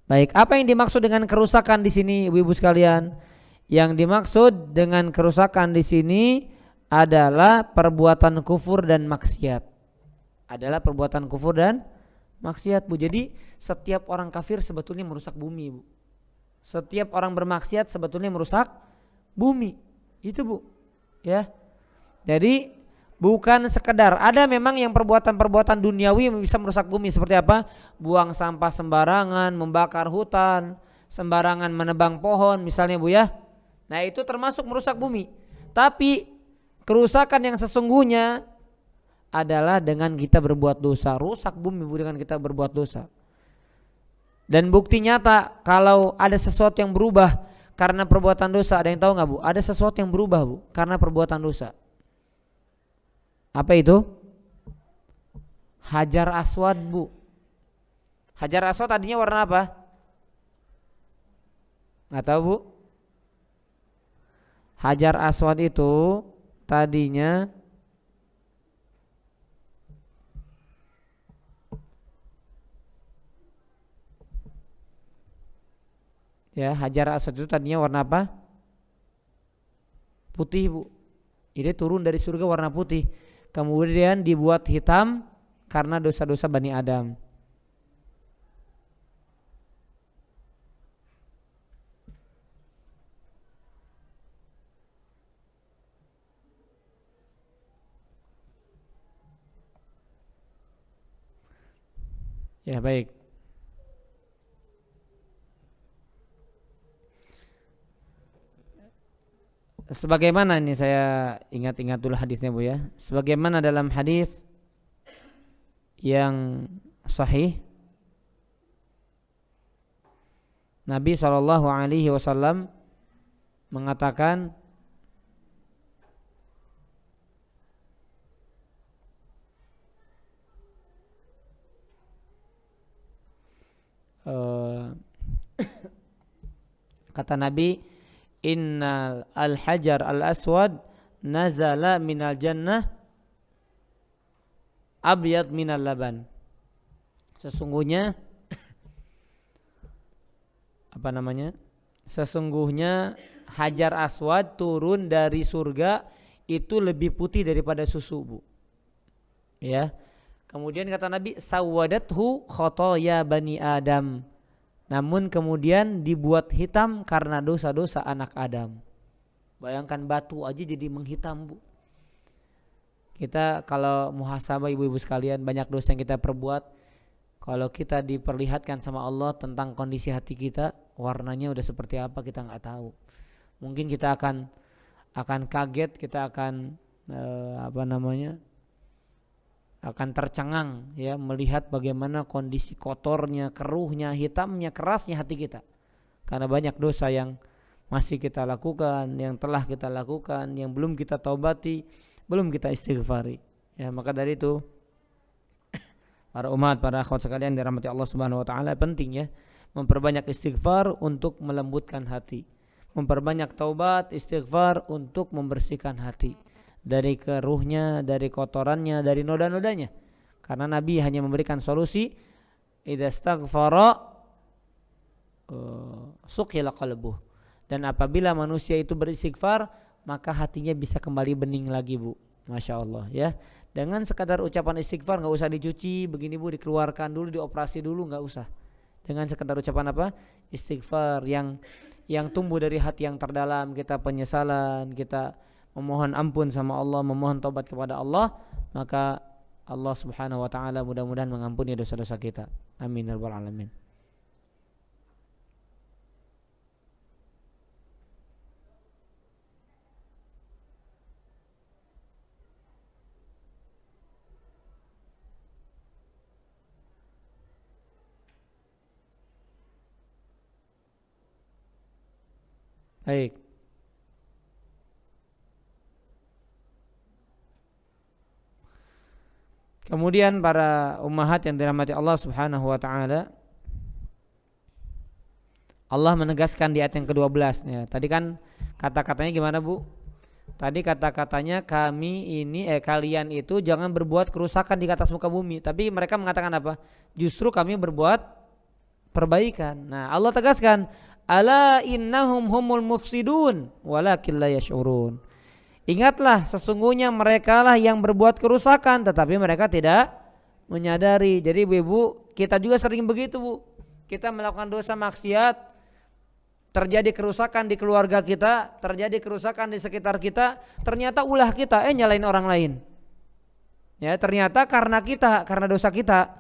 Speaker 1: Baik, apa yang dimaksud dengan kerusakan di sini, ibu-ibu sekalian? Yang dimaksud dengan kerusakan di sini adalah perbuatan kufur dan maksiat. Bu. Jadi setiap orang kafir sebetulnya merusak bumi, Bu. Setiap orang bermaksiat sebetulnya merusak bumi. Itu, Bu. Ya. Jadi bukan sekedar ada memang yang perbuatan-perbuatan duniawi yang bisa merusak bumi, seperti apa? Buang sampah sembarangan, membakar hutan, sembarangan menebang pohon misalnya, Bu ya. Nah, itu termasuk merusak bumi. Tapi kerusakan yang sesungguhnya adalah dengan kita berbuat dosa. Rusak bumi, Bu, dengan kita berbuat dosa. Dan bukti nyata kalau ada sesuatu yang berubah karena perbuatan dosa, ada yang tahu nggak, Bu? Ada sesuatu yang berubah, Bu, karena perbuatan dosa. Apa itu? Hajar Aswad, Bu. Hajar Aswad tadinya warna apa? Nggak tahu, Bu? Hajar Aswad itu tadinya Hajar Aswad itu tadinya warna apa? Putih, Bu. Ini turun dari surga warna putih. Kemudian dibuat hitam karena dosa-dosa Bani Adam. Ya, baik. Sebagaimana ini saya ingat-ingat dulu hadisnya, Bu ya. Sebagaimana dalam hadis yang sahih, Nabi SAW mengatakan, kata Nabi, innal al-hajar al-aswad nazala minal jannah abyad minal laban. Sesungguhnya Sesungguhnya hajar aswad turun dari surga itu lebih putih daripada susu, Bu. Ya. Kemudian kata Nabi, sawadathu khotoya bani Adam. Namun kemudian dibuat hitam karena dosa-dosa anak Adam. Bayangkan batu aja jadi menghitam, Bu. Kita kalau muhasabah, ibu-ibu sekalian, banyak dosa yang kita perbuat. Kalau kita diperlihatkan sama Allah tentang kondisi hati kita, warnanya udah seperti apa kita nggak tahu. Mungkin kita akan kaget, kita akan akan tercengang ya melihat bagaimana kondisi kotornya, keruhnya, hitamnya, kerasnya hati kita. Karena banyak dosa yang masih kita lakukan, yang telah kita lakukan, yang belum kita taubati, belum kita istighfari. Ya, maka dari itu para umat, para akhwat sekalian dirahmati Allah Subhanahu wa taala, penting ya memperbanyak istighfar untuk melembutkan hati. Memperbanyak taubat, istighfar untuk membersihkan hati dari keruhnya, dari kotorannya, dari noda-nodanya. Karena Nabi hanya memberikan solusi, idza istaghfara suqila qalbuh. Dan apabila manusia itu beristighfar, maka hatinya bisa kembali bening lagi, Bu. Masya Allah ya. Dengan sekadar ucapan istighfar, nggak usah dicuci begini, Bu, dikeluarkan dulu, dioperasi dulu, nggak usah. Dengan sekadar ucapan apa? Istighfar yang tumbuh dari hati yang terdalam, kita penyesalan, kita memohon ampun sama Allah, memohon taubat kepada Allah, maka Allah Subhanahu wa taala mudah-mudahan mengampuni dosa-dosa kita. Amin ya rabbal alamin. Baik. Kemudian para ummahat yang dirahmati Allah Subhanahu wa taala, Allah menegaskan di ayat yang ke-12 ya. Tadi kan kata-katanya gimana, Bu? Tadi kata-katanya kalian itu jangan berbuat kerusakan di atas muka bumi, tapi mereka mengatakan apa? Justru kami berbuat perbaikan. Nah, Allah tegaskan, ala innahum humul mufsidun walakin la yash'urun. Ingatlah, sesungguhnya mereka lah yang berbuat kerusakan, tetapi mereka tidak menyadari. Jadi ibu, kita juga sering begitu, Bu. Kita melakukan dosa maksiat, terjadi kerusakan di keluarga kita, terjadi kerusakan di sekitar kita, ternyata ulah kita nyalain orang lain. Ya, ternyata karena dosa kita.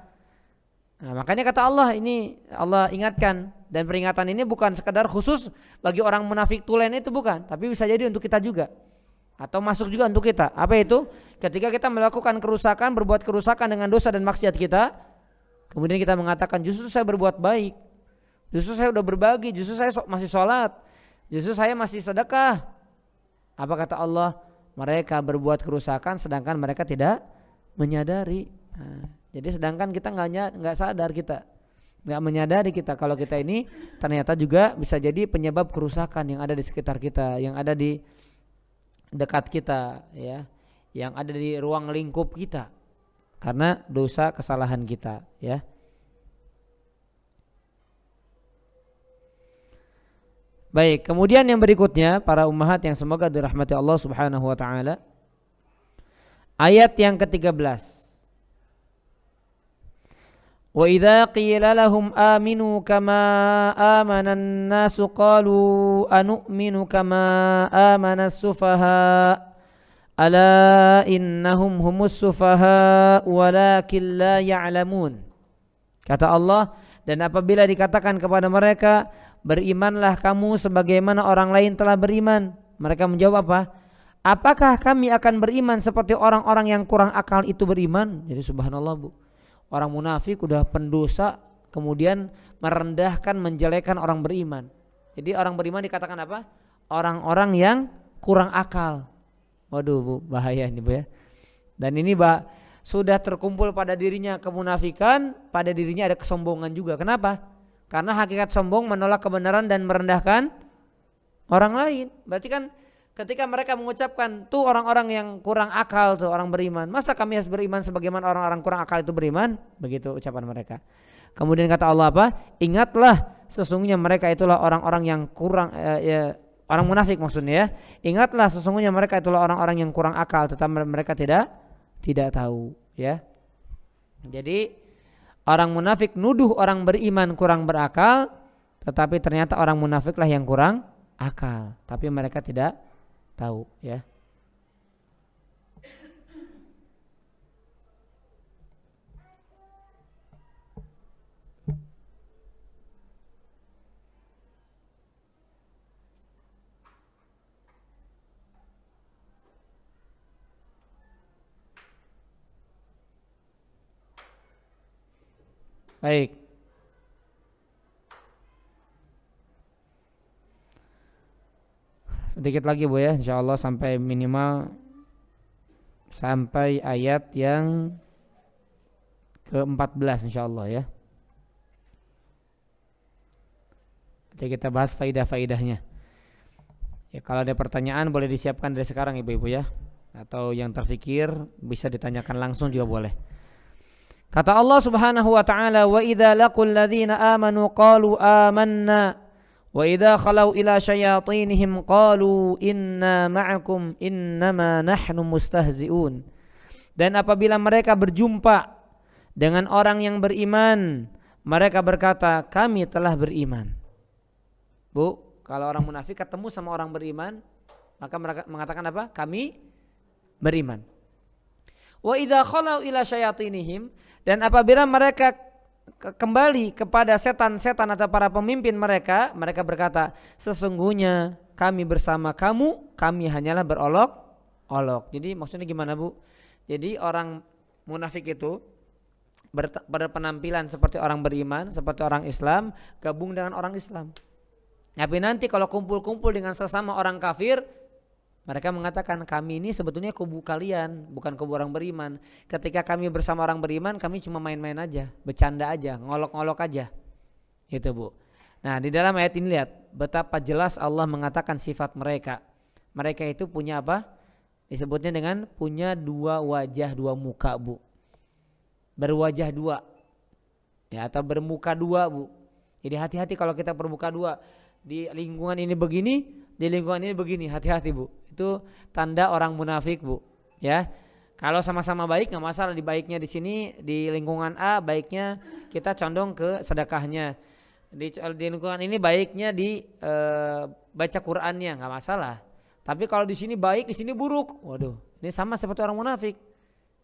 Speaker 1: Nah, makanya kata Allah, ini Allah ingatkan, dan peringatan ini bukan sekadar khusus bagi orang munafik tulen itu, bukan, tapi bisa jadi untuk kita juga. Atau masuk juga untuk kita. Apa itu? Ketika kita melakukan kerusakan, berbuat kerusakan dengan dosa dan maksiat kita, kemudian kita mengatakan justru saya berbuat baik, justru saya udah berbagi, justru saya masih sholat, justru saya masih sedekah. Apa kata Allah? Mereka berbuat kerusakan sedangkan mereka tidak menyadari. Nah, jadi sedangkan kita nggak sadar, kita nggak menyadari kita kalau kita ini ternyata juga bisa jadi penyebab kerusakan yang ada di sekitar kita, yang ada di dekat kita, ya, yang ada di ruang lingkup kita karena dosa kesalahan kita, ya. Baik, kemudian yang berikutnya para ummahat yang semoga dirahmati Allah Subhanahu wa taala, ayat yang ke-13. Wa idza qila lahum aminu kama amanan nasu qalu anu'minu kama amanas sufaha ala innahum humus sufaha walakin la ya'lamun. Kata Allah, dan apabila dikatakan kepada mereka, berimanlah kamu sebagaimana orang lain telah beriman, mereka menjawab apa? Apakah kami akan beriman seperti orang-orang yang kurang akal itu beriman? Jadi subhanallah, Bu. Orang munafik udah pendosa, kemudian merendahkan, menjelekan orang beriman. Jadi orang beriman dikatakan apa? Orang-orang yang kurang akal. Waduh, Bu, bahaya ini, Bu, ya. Dan ini sudah terkumpul pada dirinya kemunafikan, pada dirinya ada kesombongan juga. Kenapa? Karena hakikat sombong menolak kebenaran dan merendahkan orang lain. Berarti kan ketika mereka mengucapkan tuh orang-orang yang kurang akal tuh orang beriman, masa kami harus beriman sebagaimana orang-orang kurang akal itu beriman? Begitu ucapan mereka. Kemudian kata Allah apa? Ingatlah, sesungguhnya mereka itulah orang-orang yang kurang orang munafik maksudnya, ya. Ingatlah, sesungguhnya mereka itulah orang-orang yang kurang akal, tetapi mereka tidak tahu, ya. Jadi orang munafik nuduh orang beriman kurang berakal, tetapi ternyata orang munafiklah yang kurang akal, tapi mereka tidak tahu, ya. Baik. Sedikit lagi, Bu, ya, insyaallah sampai minimal sampai ayat yang ke-14 insyaallah, ya. Jadi kita bahas faidah-faidahnya. Ya, kalau ada pertanyaan boleh disiapkan dari sekarang, Ibu-ibu, ya. Atau yang terfikir bisa ditanyakan langsung juga boleh. Kata Allah Subhanahu wa taala, wa idza laqul ladzina amanu qalu amanna wa idza khalau ila syayatinihim qalu inna ma'akum innama nahnu mustahzi'un. Dan apabila mereka berjumpa dengan orang yang beriman, mereka berkata, kami telah beriman. Bu, kalau orang munafik ketemu sama orang beriman, maka mereka mengatakan apa? Kami beriman. Wa idza khalau ila syayatinihim, dan apabila mereka kembali kepada setan-setan atau para pemimpin mereka, mereka berkata, sesungguhnya kami bersama kamu, kami hanyalah berolok-olok. Jadi maksudnya gimana, Bu? Jadi orang munafik itu berpenampilan seperti orang beriman, seperti orang Islam, gabung dengan orang Islam. Tapi nanti kalau kumpul-kumpul dengan sesama orang kafir, mereka mengatakan kami ini sebetulnya kubu kalian, bukan kubu orang beriman. Ketika kami bersama orang beriman, kami cuma main-main aja, bercanda aja, ngolok-ngolok aja. Itu Bu. Nah di dalam ayat ini lihat betapa jelas Allah mengatakan sifat mereka. Mereka itu punya apa? Disebutnya dengan punya dua wajah, dua muka Bu. Berwajah dua. Ya, atau bermuka dua Bu. Jadi hati-hati kalau kita bermuka dua. Di lingkungan ini begini, di lingkungan ini begini, hati-hati Bu. Itu tanda orang munafik Bu. Ya, kalau sama-sama baik nggak masalah, di baiknya di sini di lingkungan A baiknya kita condong ke sedekahnya. Di lingkungan ini baiknya di baca Qur'annya nggak masalah. Tapi kalau di sini baik, di sini buruk, waduh, ini sama seperti orang munafik.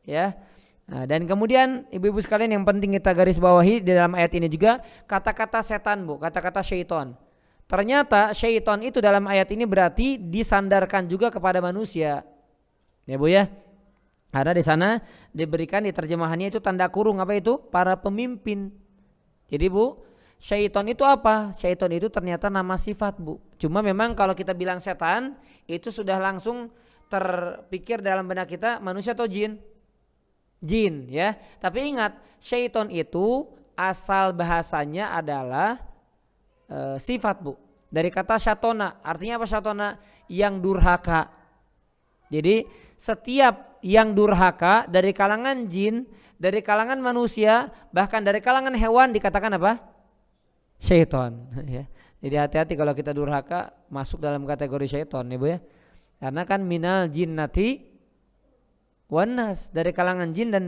Speaker 1: Ya. Nah, dan kemudian ibu-ibu sekalian yang penting kita garis bawahi di dalam ayat ini juga kata-kata setan Bu, kata-kata syaitan. Ternyata syaitan itu dalam ayat ini berarti disandarkan juga kepada manusia. Ya Bu ya. Ada di sana diberikan di terjemahannya itu tanda kurung apa itu? Para pemimpin. Jadi Bu, syaitan itu apa? Syaitan itu ternyata nama sifat Bu. Cuma memang kalau kita bilang setan itu sudah langsung terpikir dalam benak kita manusia atau jin? Jin ya. Tapi ingat syaitan itu asal bahasanya adalah sifat Bu. Dari kata syatona. Artinya apa syatona? Yang durhaka. Jadi setiap yang durhaka dari kalangan jin, dari kalangan manusia, bahkan dari kalangan hewan dikatakan apa? Syaitan. Ya. Jadi hati-hati kalau kita durhaka masuk dalam kategori syaitan ya Bu ya. Karena kan minal jinnati wanas, dari kalangan jin dan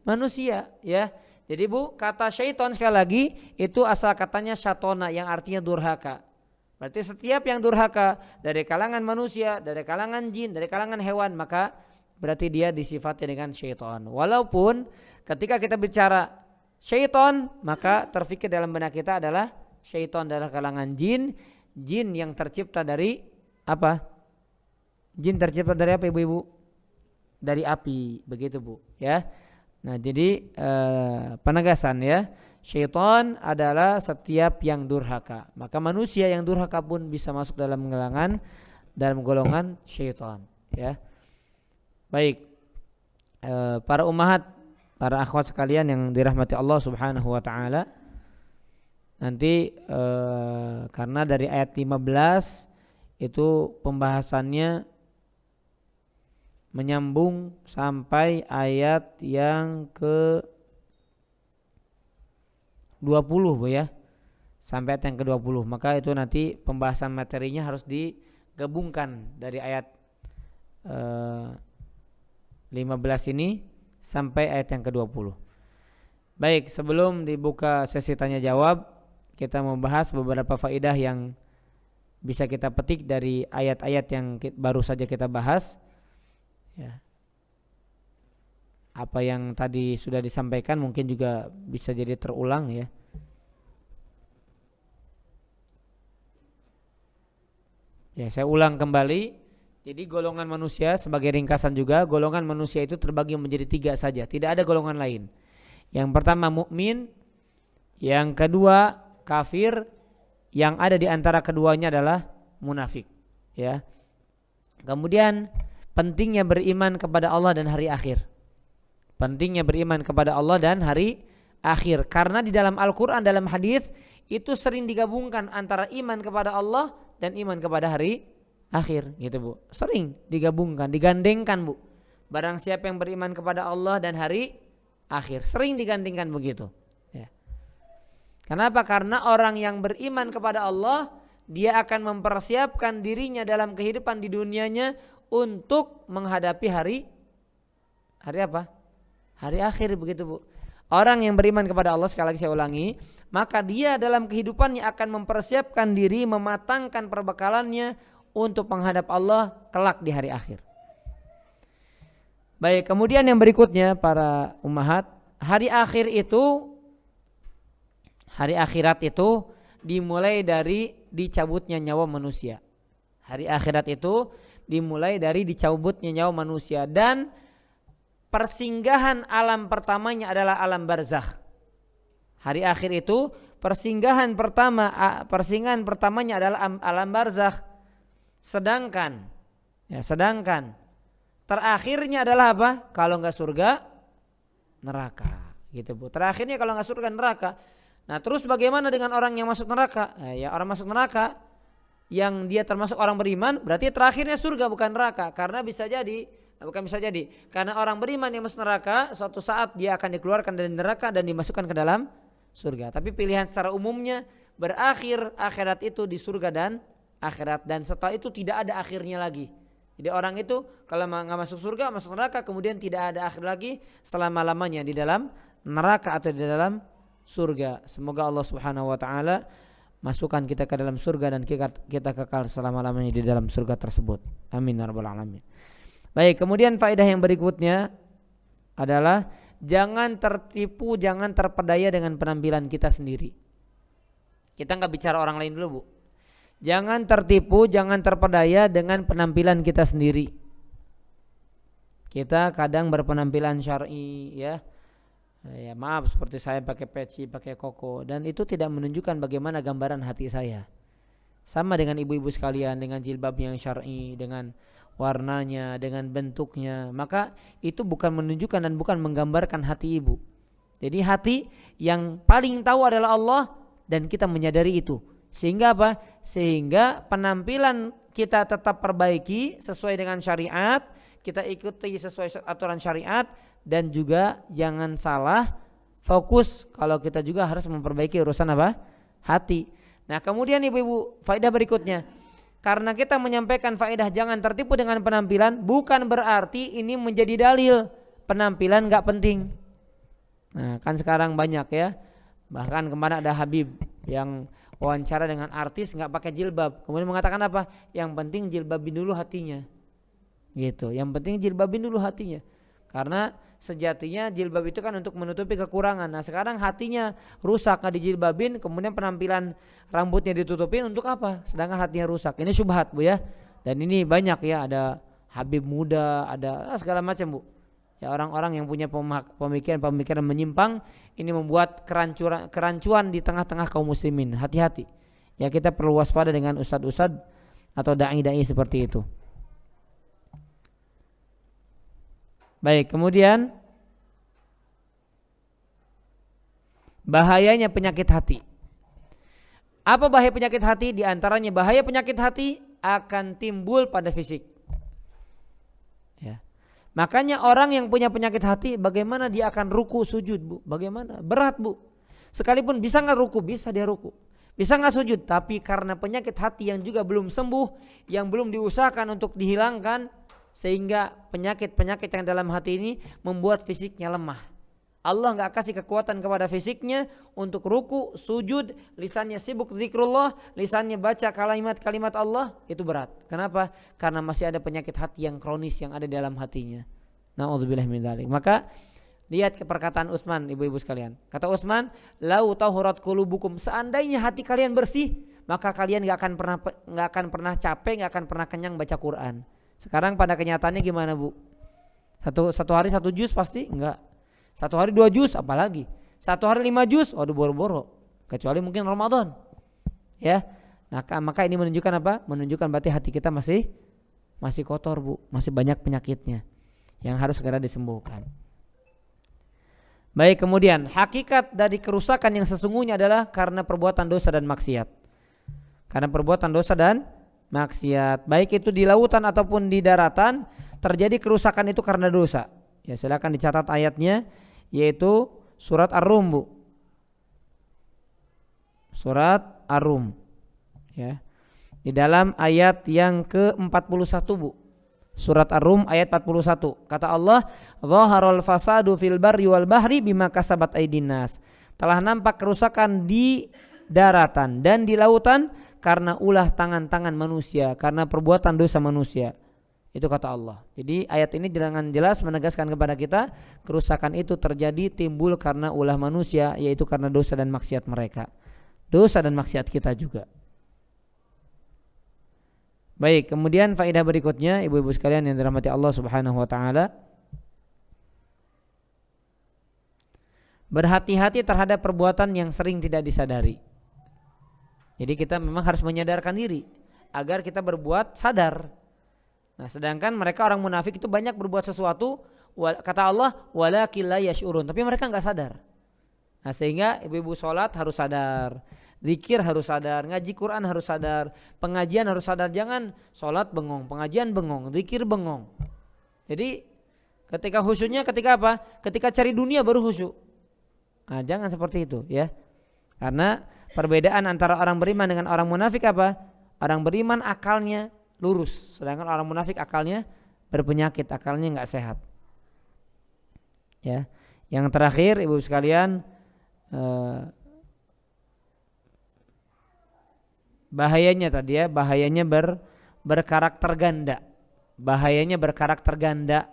Speaker 1: manusia ya. Jadi Bu, kata syaitan sekali lagi itu asal katanya syatona yang artinya durhaka. Berarti setiap yang durhaka dari kalangan manusia, dari kalangan jin, dari kalangan hewan, maka berarti dia disifati dengan syaitan. Walaupun ketika kita bicara syaitan, maka terfikir dalam benak kita adalah syaitan adalah kalangan jin, jin yang tercipta dari apa? Jin tercipta dari apa ibu-ibu? Dari api, begitu Bu, ya. Nah, jadi penegasan ya, syaitan adalah setiap yang durhaka. Maka manusia yang durhaka pun bisa masuk dalam golongan syaitan, ya. Baik, para ummahat, para akhwat sekalian yang dirahmati Allah Subhanahu wa taala. Nanti karena dari ayat 15 itu pembahasannya menyambung sampai ayat yang ke 20 Bu ya. Sampai ayat yang ke 20. Maka itu nanti pembahasan materinya harus digabungkan dari ayat 15 ini sampai ayat yang ke 20. Baik, sebelum dibuka sesi tanya jawab, kita membahas beberapa faedah yang bisa kita petik dari ayat-ayat yang baru saja kita bahas. Ya. Apa yang tadi sudah disampaikan mungkin juga bisa jadi terulang ya. Ya, saya ulang kembali. Jadi golongan manusia sebagai ringkasan juga, golongan manusia itu terbagi menjadi 3 saja, tidak ada golongan lain. Yang pertama mukmin, yang kedua kafir, yang ada di antara keduanya adalah munafik. Ya. Kemudian pentingnya beriman kepada Allah dan hari akhir. Pentingnya beriman kepada Allah dan hari akhir. Karena di dalam Al-Quran, dalam hadis itu sering digabungkan antara iman kepada Allah dan iman kepada hari akhir, gitu Bu. Sering digabungkan, digandengkan Bu. Barang siapa yang beriman kepada Allah dan hari akhir, sering digandengkan begitu. Ya. Kenapa? Karena orang yang beriman kepada Allah, dia akan mempersiapkan dirinya dalam kehidupan di dunianya untuk menghadapi hari apa? Hari akhir, begitu Bu. Orang yang beriman kepada Allah, sekali lagi saya ulangi, maka dia dalam kehidupannya akan mempersiapkan diri, mematangkan perbekalannya untuk menghadap Allah kelak di hari akhir. Baik, kemudian yang berikutnya para ummahat, hari akhirat itu dimulai dari dicabutnya nyawa manusia. Hari akhirat itu dimulai dari dicabutnya nyawa manusia, dan persinggahan alam pertamanya adalah alam barzakh. Hari akhir itu persinggahan pertamanya adalah alam barzakh. Sedangkan terakhirnya adalah apa? Kalau enggak surga, neraka. Gitu Bu. Terakhirnya kalau enggak surga, neraka. Nah, terus bagaimana dengan orang yang masuk neraka? Ya orang masuk neraka yang dia termasuk orang beriman, berarti terakhirnya surga bukan neraka. Karena karena orang beriman yang masuk neraka, suatu saat dia akan dikeluarkan dari neraka dan dimasukkan ke dalam surga. Tapi pilihan secara umumnya berakhir akhirat itu di surga dan akhirat, dan setelah itu tidak ada akhirnya lagi. Jadi orang itu kalau nggak masuk surga, masuk neraka, kemudian tidak ada akhir lagi selama-lamanya di dalam neraka atau di dalam surga. Semoga Allah Subhanahu wa taala masukkan kita ke dalam surga dan kita kekal selama-lamanya di dalam surga tersebut. Amin ya rabbal alamin. Baik, kemudian faedah yang berikutnya adalah jangan tertipu, jangan terpedaya dengan penampilan kita sendiri. Kita nggak bicara orang lain dulu, Bu. Jangan tertipu, jangan terpedaya dengan penampilan kita sendiri. Kita kadang berpenampilan syar'i, ya maaf, seperti saya pakai peci, pakai koko, dan itu tidak menunjukkan bagaimana gambaran hati saya. Sama dengan ibu-ibu sekalian, dengan jilbab yang syar'i, dengan warnanya, dengan bentuknya, maka itu bukan menunjukkan dan bukan menggambarkan hati ibu. Jadi hati yang paling tahu adalah Allah, dan kita menyadari itu. Sehingga apa? Sehingga penampilan kita tetap perbaiki sesuai dengan syariat, kita ikuti sesuai aturan syariat, dan juga jangan salah fokus kalau kita juga harus memperbaiki urusan apa? Hati. Nah, kemudian ibu-ibu, faedah berikutnya, karena kita menyampaikan faedah jangan tertipu dengan penampilan, bukan berarti ini menjadi dalil penampilan gak penting. Nah, kan sekarang banyak ya, bahkan kemarin ada Habib yang wawancara dengan artis nggak pakai jilbab, kemudian mengatakan apa? Yang penting jilbabin dulu hatinya, gitu. Yang penting jilbabin dulu hatinya, karena sejatinya jilbab itu kan untuk menutupi kekurangan. Nah, sekarang hatinya rusak nggak dijilbabin, kemudian penampilan rambutnya ditutupin untuk apa? Sedangkan hatinya rusak. Ini syubhat, Bu ya. Dan ini banyak ya, ada Habib muda, ada segala macam, Bu. Ya, orang-orang yang punya pemikiran menyimpang, ini membuat kerancuan di tengah-tengah kaum muslimin. Hati-hati. Ya, kita perlu waspada dengan ustadz-ustadz atau dai-dai seperti itu. Baik, kemudian bahayanya penyakit hati. Apa bahaya penyakit hati? Di antaranya bahaya penyakit hati akan timbul pada fisik. Ya. Makanya orang yang punya penyakit hati, bagaimana dia akan ruku sujud, Bu? Bagaimana? Berat, Bu. Sekalipun bisa nggak ruku, bisa dia ruku, bisa nggak sujud, tapi karena penyakit hati yang juga belum sembuh, yang belum diusahakan untuk dihilangkan, sehingga penyakit-penyakit yang dalam hati ini membuat fisiknya lemah. Allah nggak kasih kekuatan kepada fisiknya untuk ruku, sujud, lisannya sibuk zikrullah, lisannya baca kalimat-kalimat Allah, itu berat. Kenapa? Karena masih ada penyakit hati yang kronis yang ada di dalam hatinya. Na'udzubillah min dzalik. Maka lihat ke perkataan Utsman, ibu-ibu sekalian. Kata Utsman, "Lau tahurat qulubukum", seandainya hati kalian bersih, maka kalian nggak akan pernah capek, nggak akan pernah kenyang baca Quran. Sekarang pada kenyataannya gimana, Bu? Satu hari 1 juz pasti enggak. 1 hari 2 juz apalagi. 1 hari 5 juz, waduh boro-boro. Kecuali mungkin Ramadan. Ya. Nah, maka ini menunjukkan apa? Menunjukkan berarti hati kita masih kotor, Bu. Masih banyak penyakitnya yang harus segera disembuhkan. Baik, kemudian hakikat dari kerusakan yang sesungguhnya adalah karena perbuatan dosa dan maksiat. Karena perbuatan dosa dan maksiat, baik itu di lautan ataupun di daratan, terjadi kerusakan itu karena dosa. Ya, silakan dicatat ayatnya, yaitu surat Ar-Rum, Bu. Surat Ar-Rum. Ya. Di dalam ayat yang ke-41, Bu. Surat Ar-Rum ayat 41. Kata Allah, "Dhaharal fasadu fil barri wal bahri bima kasabat aydin nas." Telah nampak kerusakan di daratan dan di lautan karena ulah tangan-tangan manusia, karena perbuatan dosa manusia. Itu kata Allah. Jadi ayat ini dengan jelas menegaskan kepada kita kerusakan itu terjadi timbul karena ulah manusia, yaitu karena dosa dan maksiat mereka. Dosa dan maksiat kita juga. Baik, kemudian faedah berikutnya, ibu-ibu sekalian yang dirahmati Allah Subhanahu wa taala. berhati-hati terhadap perbuatan yang sering tidak disadari. Jadi kita memang harus menyadarkan diri agar kita berbuat sadar. Nah, sedangkan mereka orang munafik itu banyak berbuat sesuatu, kata Allah, walakin la yash'urun, tapi mereka enggak sadar. Nah, sehingga ibu-ibu sholat harus sadar, zikir harus sadar, ngaji Quran harus sadar, pengajian harus sadar. Jangan sholat bengong, pengajian bengong, zikir bengong. Jadi ketika khusyuknya ketika apa? Ketika cari dunia baru khusyuk. Nah, jangan seperti itu ya. Karena perbedaan antara orang beriman dengan orang munafik apa? Orang beriman akalnya lurus, sedangkan orang munafik akalnya berpenyakit, akalnya enggak sehat. Ya. Yang terakhir ibu sekalian, bahayanya tadi ya, bahayanya berkarakter ganda. Bahayanya berkarakter ganda.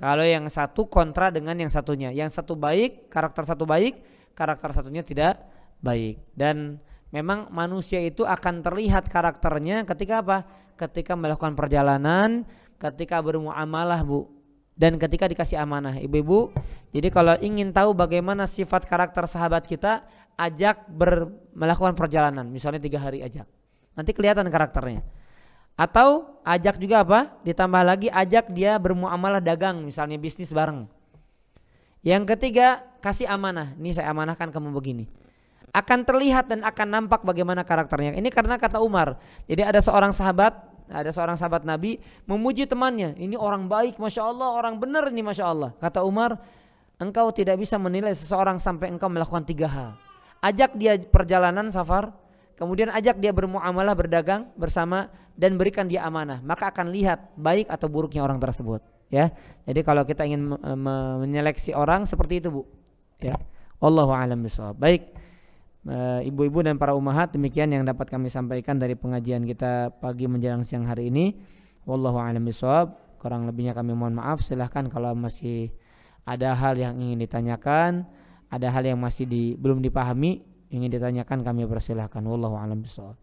Speaker 1: Kalau yang satu kontra dengan yang satunya. Yang satu baik, karakter satu baik, karakter satunya tidak baik. Dan memang manusia itu akan terlihat karakternya ketika apa? Ketika melakukan perjalanan, ketika bermuamalah, Bu, dan ketika dikasih amanah. Ibu-ibu, jadi kalau ingin tahu bagaimana sifat karakter sahabat kita, ajak melakukan perjalanan, misalnya 3 hari ajak. Nanti kelihatan karakternya. Atau ajak juga apa? Ditambah lagi ajak dia bermuamalah dagang, misalnya bisnis bareng. Yang ketiga, kasih amanah. Ini saya amanahkan kamu begini. Akan terlihat dan akan nampak bagaimana karakternya. Ini karena kata Umar. Jadi ada seorang sahabat Nabi memuji temannya. Ini orang baik, masya Allah, orang benar ini, masya Allah. Kata Umar, engkau tidak bisa menilai seseorang sampai engkau melakukan 3 hal. Ajak dia perjalanan safar, kemudian ajak dia bermuamalah, berdagang bersama, dan berikan dia amanah. Maka akan lihat baik atau buruknya orang tersebut. Ya, jadi kalau kita ingin menyeleksi orang seperti itu, Bu. Ya, wallahu a'lam bishawab. Baik. Ibu-ibu dan para ummahat, demikian yang dapat kami sampaikan dari pengajian kita pagi menjelang siang hari ini. Wallahu a'lam bishawab. Kurang lebihnya kami mohon maaf. Silahkan kalau masih ada hal yang ingin ditanyakan, ada hal yang masih belum dipahami, ingin ditanyakan, kami persilahkan. Wallahu a'lam bishawab.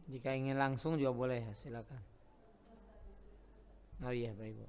Speaker 1: Jika ingin langsung juga boleh, silakan. Oh iya, baik, Bu.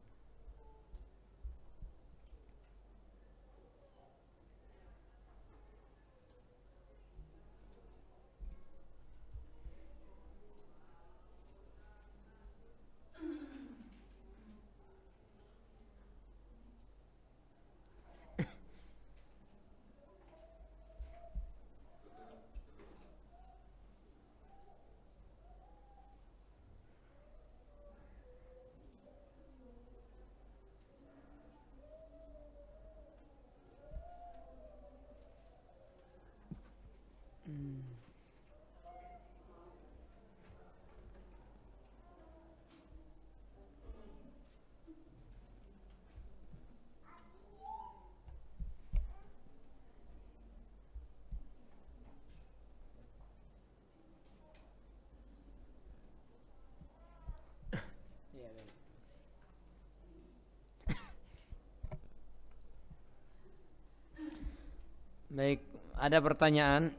Speaker 1: Baik, ada pertanyaan.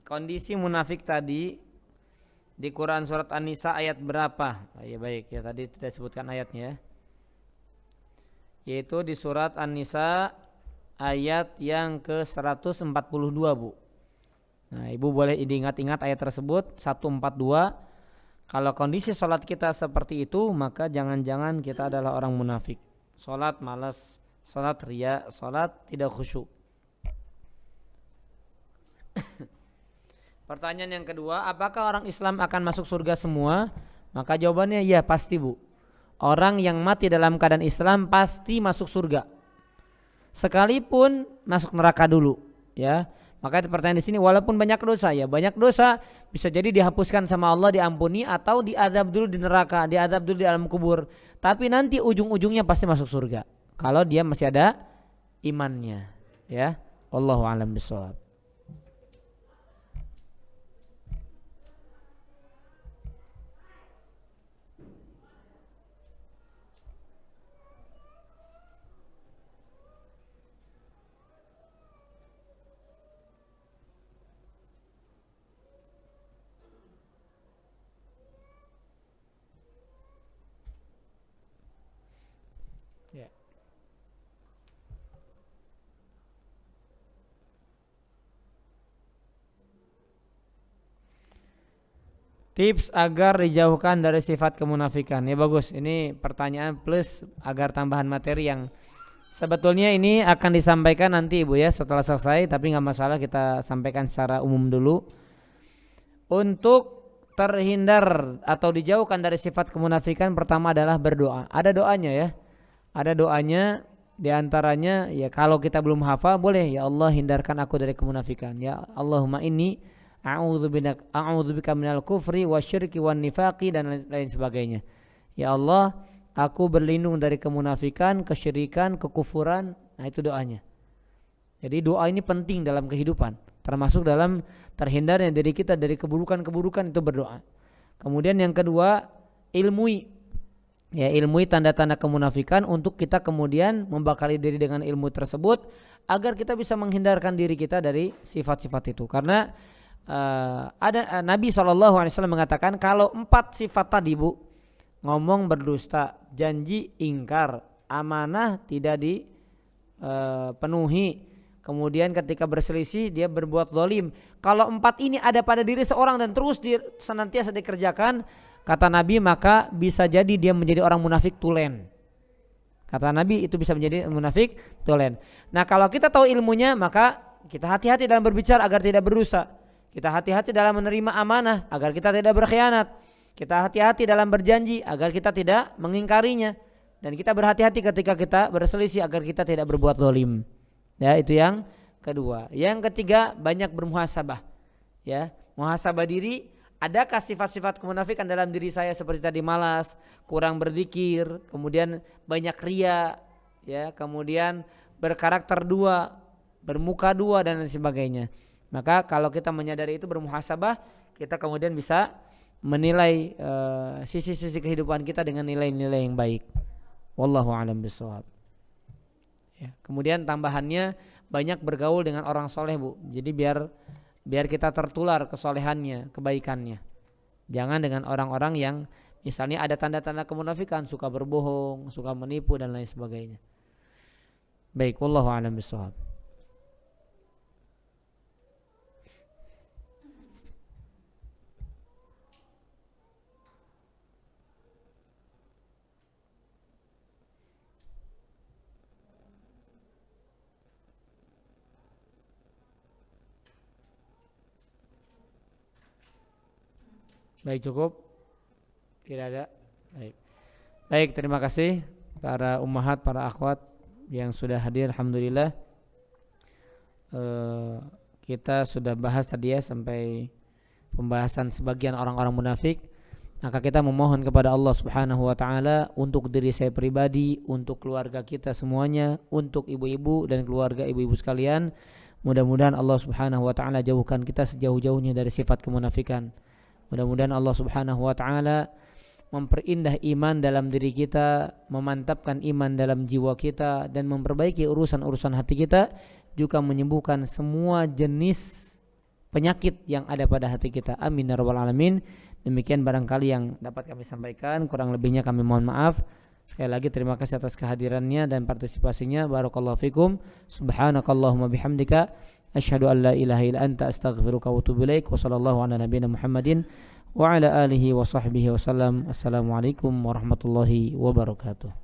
Speaker 1: Kondisi munafik tadi di Quran surat An-Nisa ayat berapa? Ya baik, ya tadi tidak sebutkan ayatnya. Yaitu di surat An-Nisa ayat yang ke-142, Bu. Nah, Ibu boleh diingat-ingat ayat tersebut 142. Kalau kondisi sholat kita seperti itu, maka jangan-jangan kita adalah orang munafik. Sholat malas, sholat riya, sholat tidak khusyuk. Pertanyaan yang kedua, apakah orang Islam akan masuk surga semua? Maka jawabannya ya, pasti, Bu. Orang yang mati dalam keadaan Islam pasti masuk surga, sekalipun masuk neraka dulu. ya. Maka pertanyaan di sini, walaupun banyak dosa, ya banyak dosa bisa jadi dihapuskan sama Allah, diampuni, atau diazab dulu di neraka, diazab dulu di alam kubur. Tapi nanti ujung-ujungnya pasti masuk surga kalau dia masih ada imannya, ya. Wallahu a'lam bishawab. Ya. Tips agar dijauhkan dari sifat kemunafikan. Ya bagus. Ini pertanyaan plus agar tambahan materi yang sebetulnya ini akan disampaikan nanti Ibu ya setelah selesai, tapi nggak masalah kita sampaikan secara umum dulu. Untuk terhindar atau dijauhkan dari sifat kemunafikan, pertama adalah berdoa. Ada doanya ya. Ada doanya, diantaranya ya kalau kita belum hafal boleh, ya Allah hindarkan aku dari kemunafikan. Ya Allahumma inni a'udzubika minal kufri wasyirki wan nifaqi dan lain sebagainya. Ya Allah, aku berlindung dari kemunafikan, kesyirikan, kekufuran. Nah itu doanya. Jadi doa ini penting dalam kehidupan, termasuk dalam terhindarnya dari kita dari keburukan-keburukan, itu berdoa. Kemudian yang kedua, ilmui. Ya, ilmui tanda-tanda kemunafikan untuk kita kemudian membekali diri dengan ilmu tersebut agar kita bisa menghindarkan diri kita dari sifat-sifat itu. Karena ada Nabi SAW mengatakan kalau 4 sifat tadi Bu, ngomong berdusta, janji ingkar, amanah tidak dipenuhi, kemudian ketika berselisih dia berbuat zalim. Kalau 4 ini ada pada diri seorang dan terus senantiasa dikerjakan, kata Nabi, maka bisa jadi dia menjadi orang munafik tulen. Kata Nabi itu bisa menjadi munafik tulen. Nah kalau kita tahu ilmunya, maka kita hati-hati dalam berbicara agar tidak berdusta. Kita hati-hati dalam menerima amanah agar kita tidak berkhianat. Kita hati-hati dalam berjanji agar kita tidak mengingkarinya. Dan kita berhati-hati ketika kita berselisih agar kita tidak berbuat zalim. Ya, itu yang kedua. Yang ketiga, banyak bermuhasabah. Ya, muhasabah diri. Adakah sifat-sifat kemunafikan dalam diri saya seperti tadi malas, kurang berzikir, kemudian banyak ria, ya, kemudian berkarakter dua, bermuka dua dan lain sebagainya. Maka kalau kita menyadari itu, bermuhasabah, kita kemudian bisa menilai sisi-sisi kehidupan kita dengan nilai-nilai yang baik. Wallahu a'lam bishawab. Ya, kemudian tambahannya banyak bergaul dengan orang soleh Bu. Jadi biar kita tertular kesolehannya, kebaikannya. Jangan dengan orang-orang yang misalnya ada tanda-tanda kemunafikan, suka berbohong, suka menipu dan lain sebagainya. Baik, wallahu a'lam bishawab. Baik, cukup? Tidak ada? Baik. Baik, terima kasih para ummahat, para akhwat yang sudah hadir. Alhamdulillah. Kita sudah bahas tadi ya sampai pembahasan sebagian orang-orang munafik. Maka kita memohon kepada Allah Subhanahu wa taala untuk diri saya pribadi, untuk keluarga kita semuanya, untuk ibu-ibu dan keluarga ibu-ibu sekalian, mudah-mudahan Allah Subhanahu wa taala jauhkan kita sejauh-jauhnya dari sifat kemunafikan. Mudah-mudahan Allah Subhanahu wa taala memperindah iman dalam diri kita, memantapkan iman dalam jiwa kita, dan memperbaiki urusan-urusan hati kita, juga menyembuhkan semua jenis penyakit yang ada pada hati kita. Amin ya rabbal alamin. Demikian barangkali yang dapat kami sampaikan, kurang lebihnya kami mohon maaf. Sekali lagi terima kasih atas kehadirannya dan partisipasinya. Barakallahu fikum. Subhanakallahumma bihamdika asyhadu an la ilaha illa anta astaghfiruka wa atubu ilaik. Wa sallallahu ala nabiyyina Muhammadin wa ala alihi wa sahbihi wasallam. Assalamualaikum warahmatullahi wabarakatuh.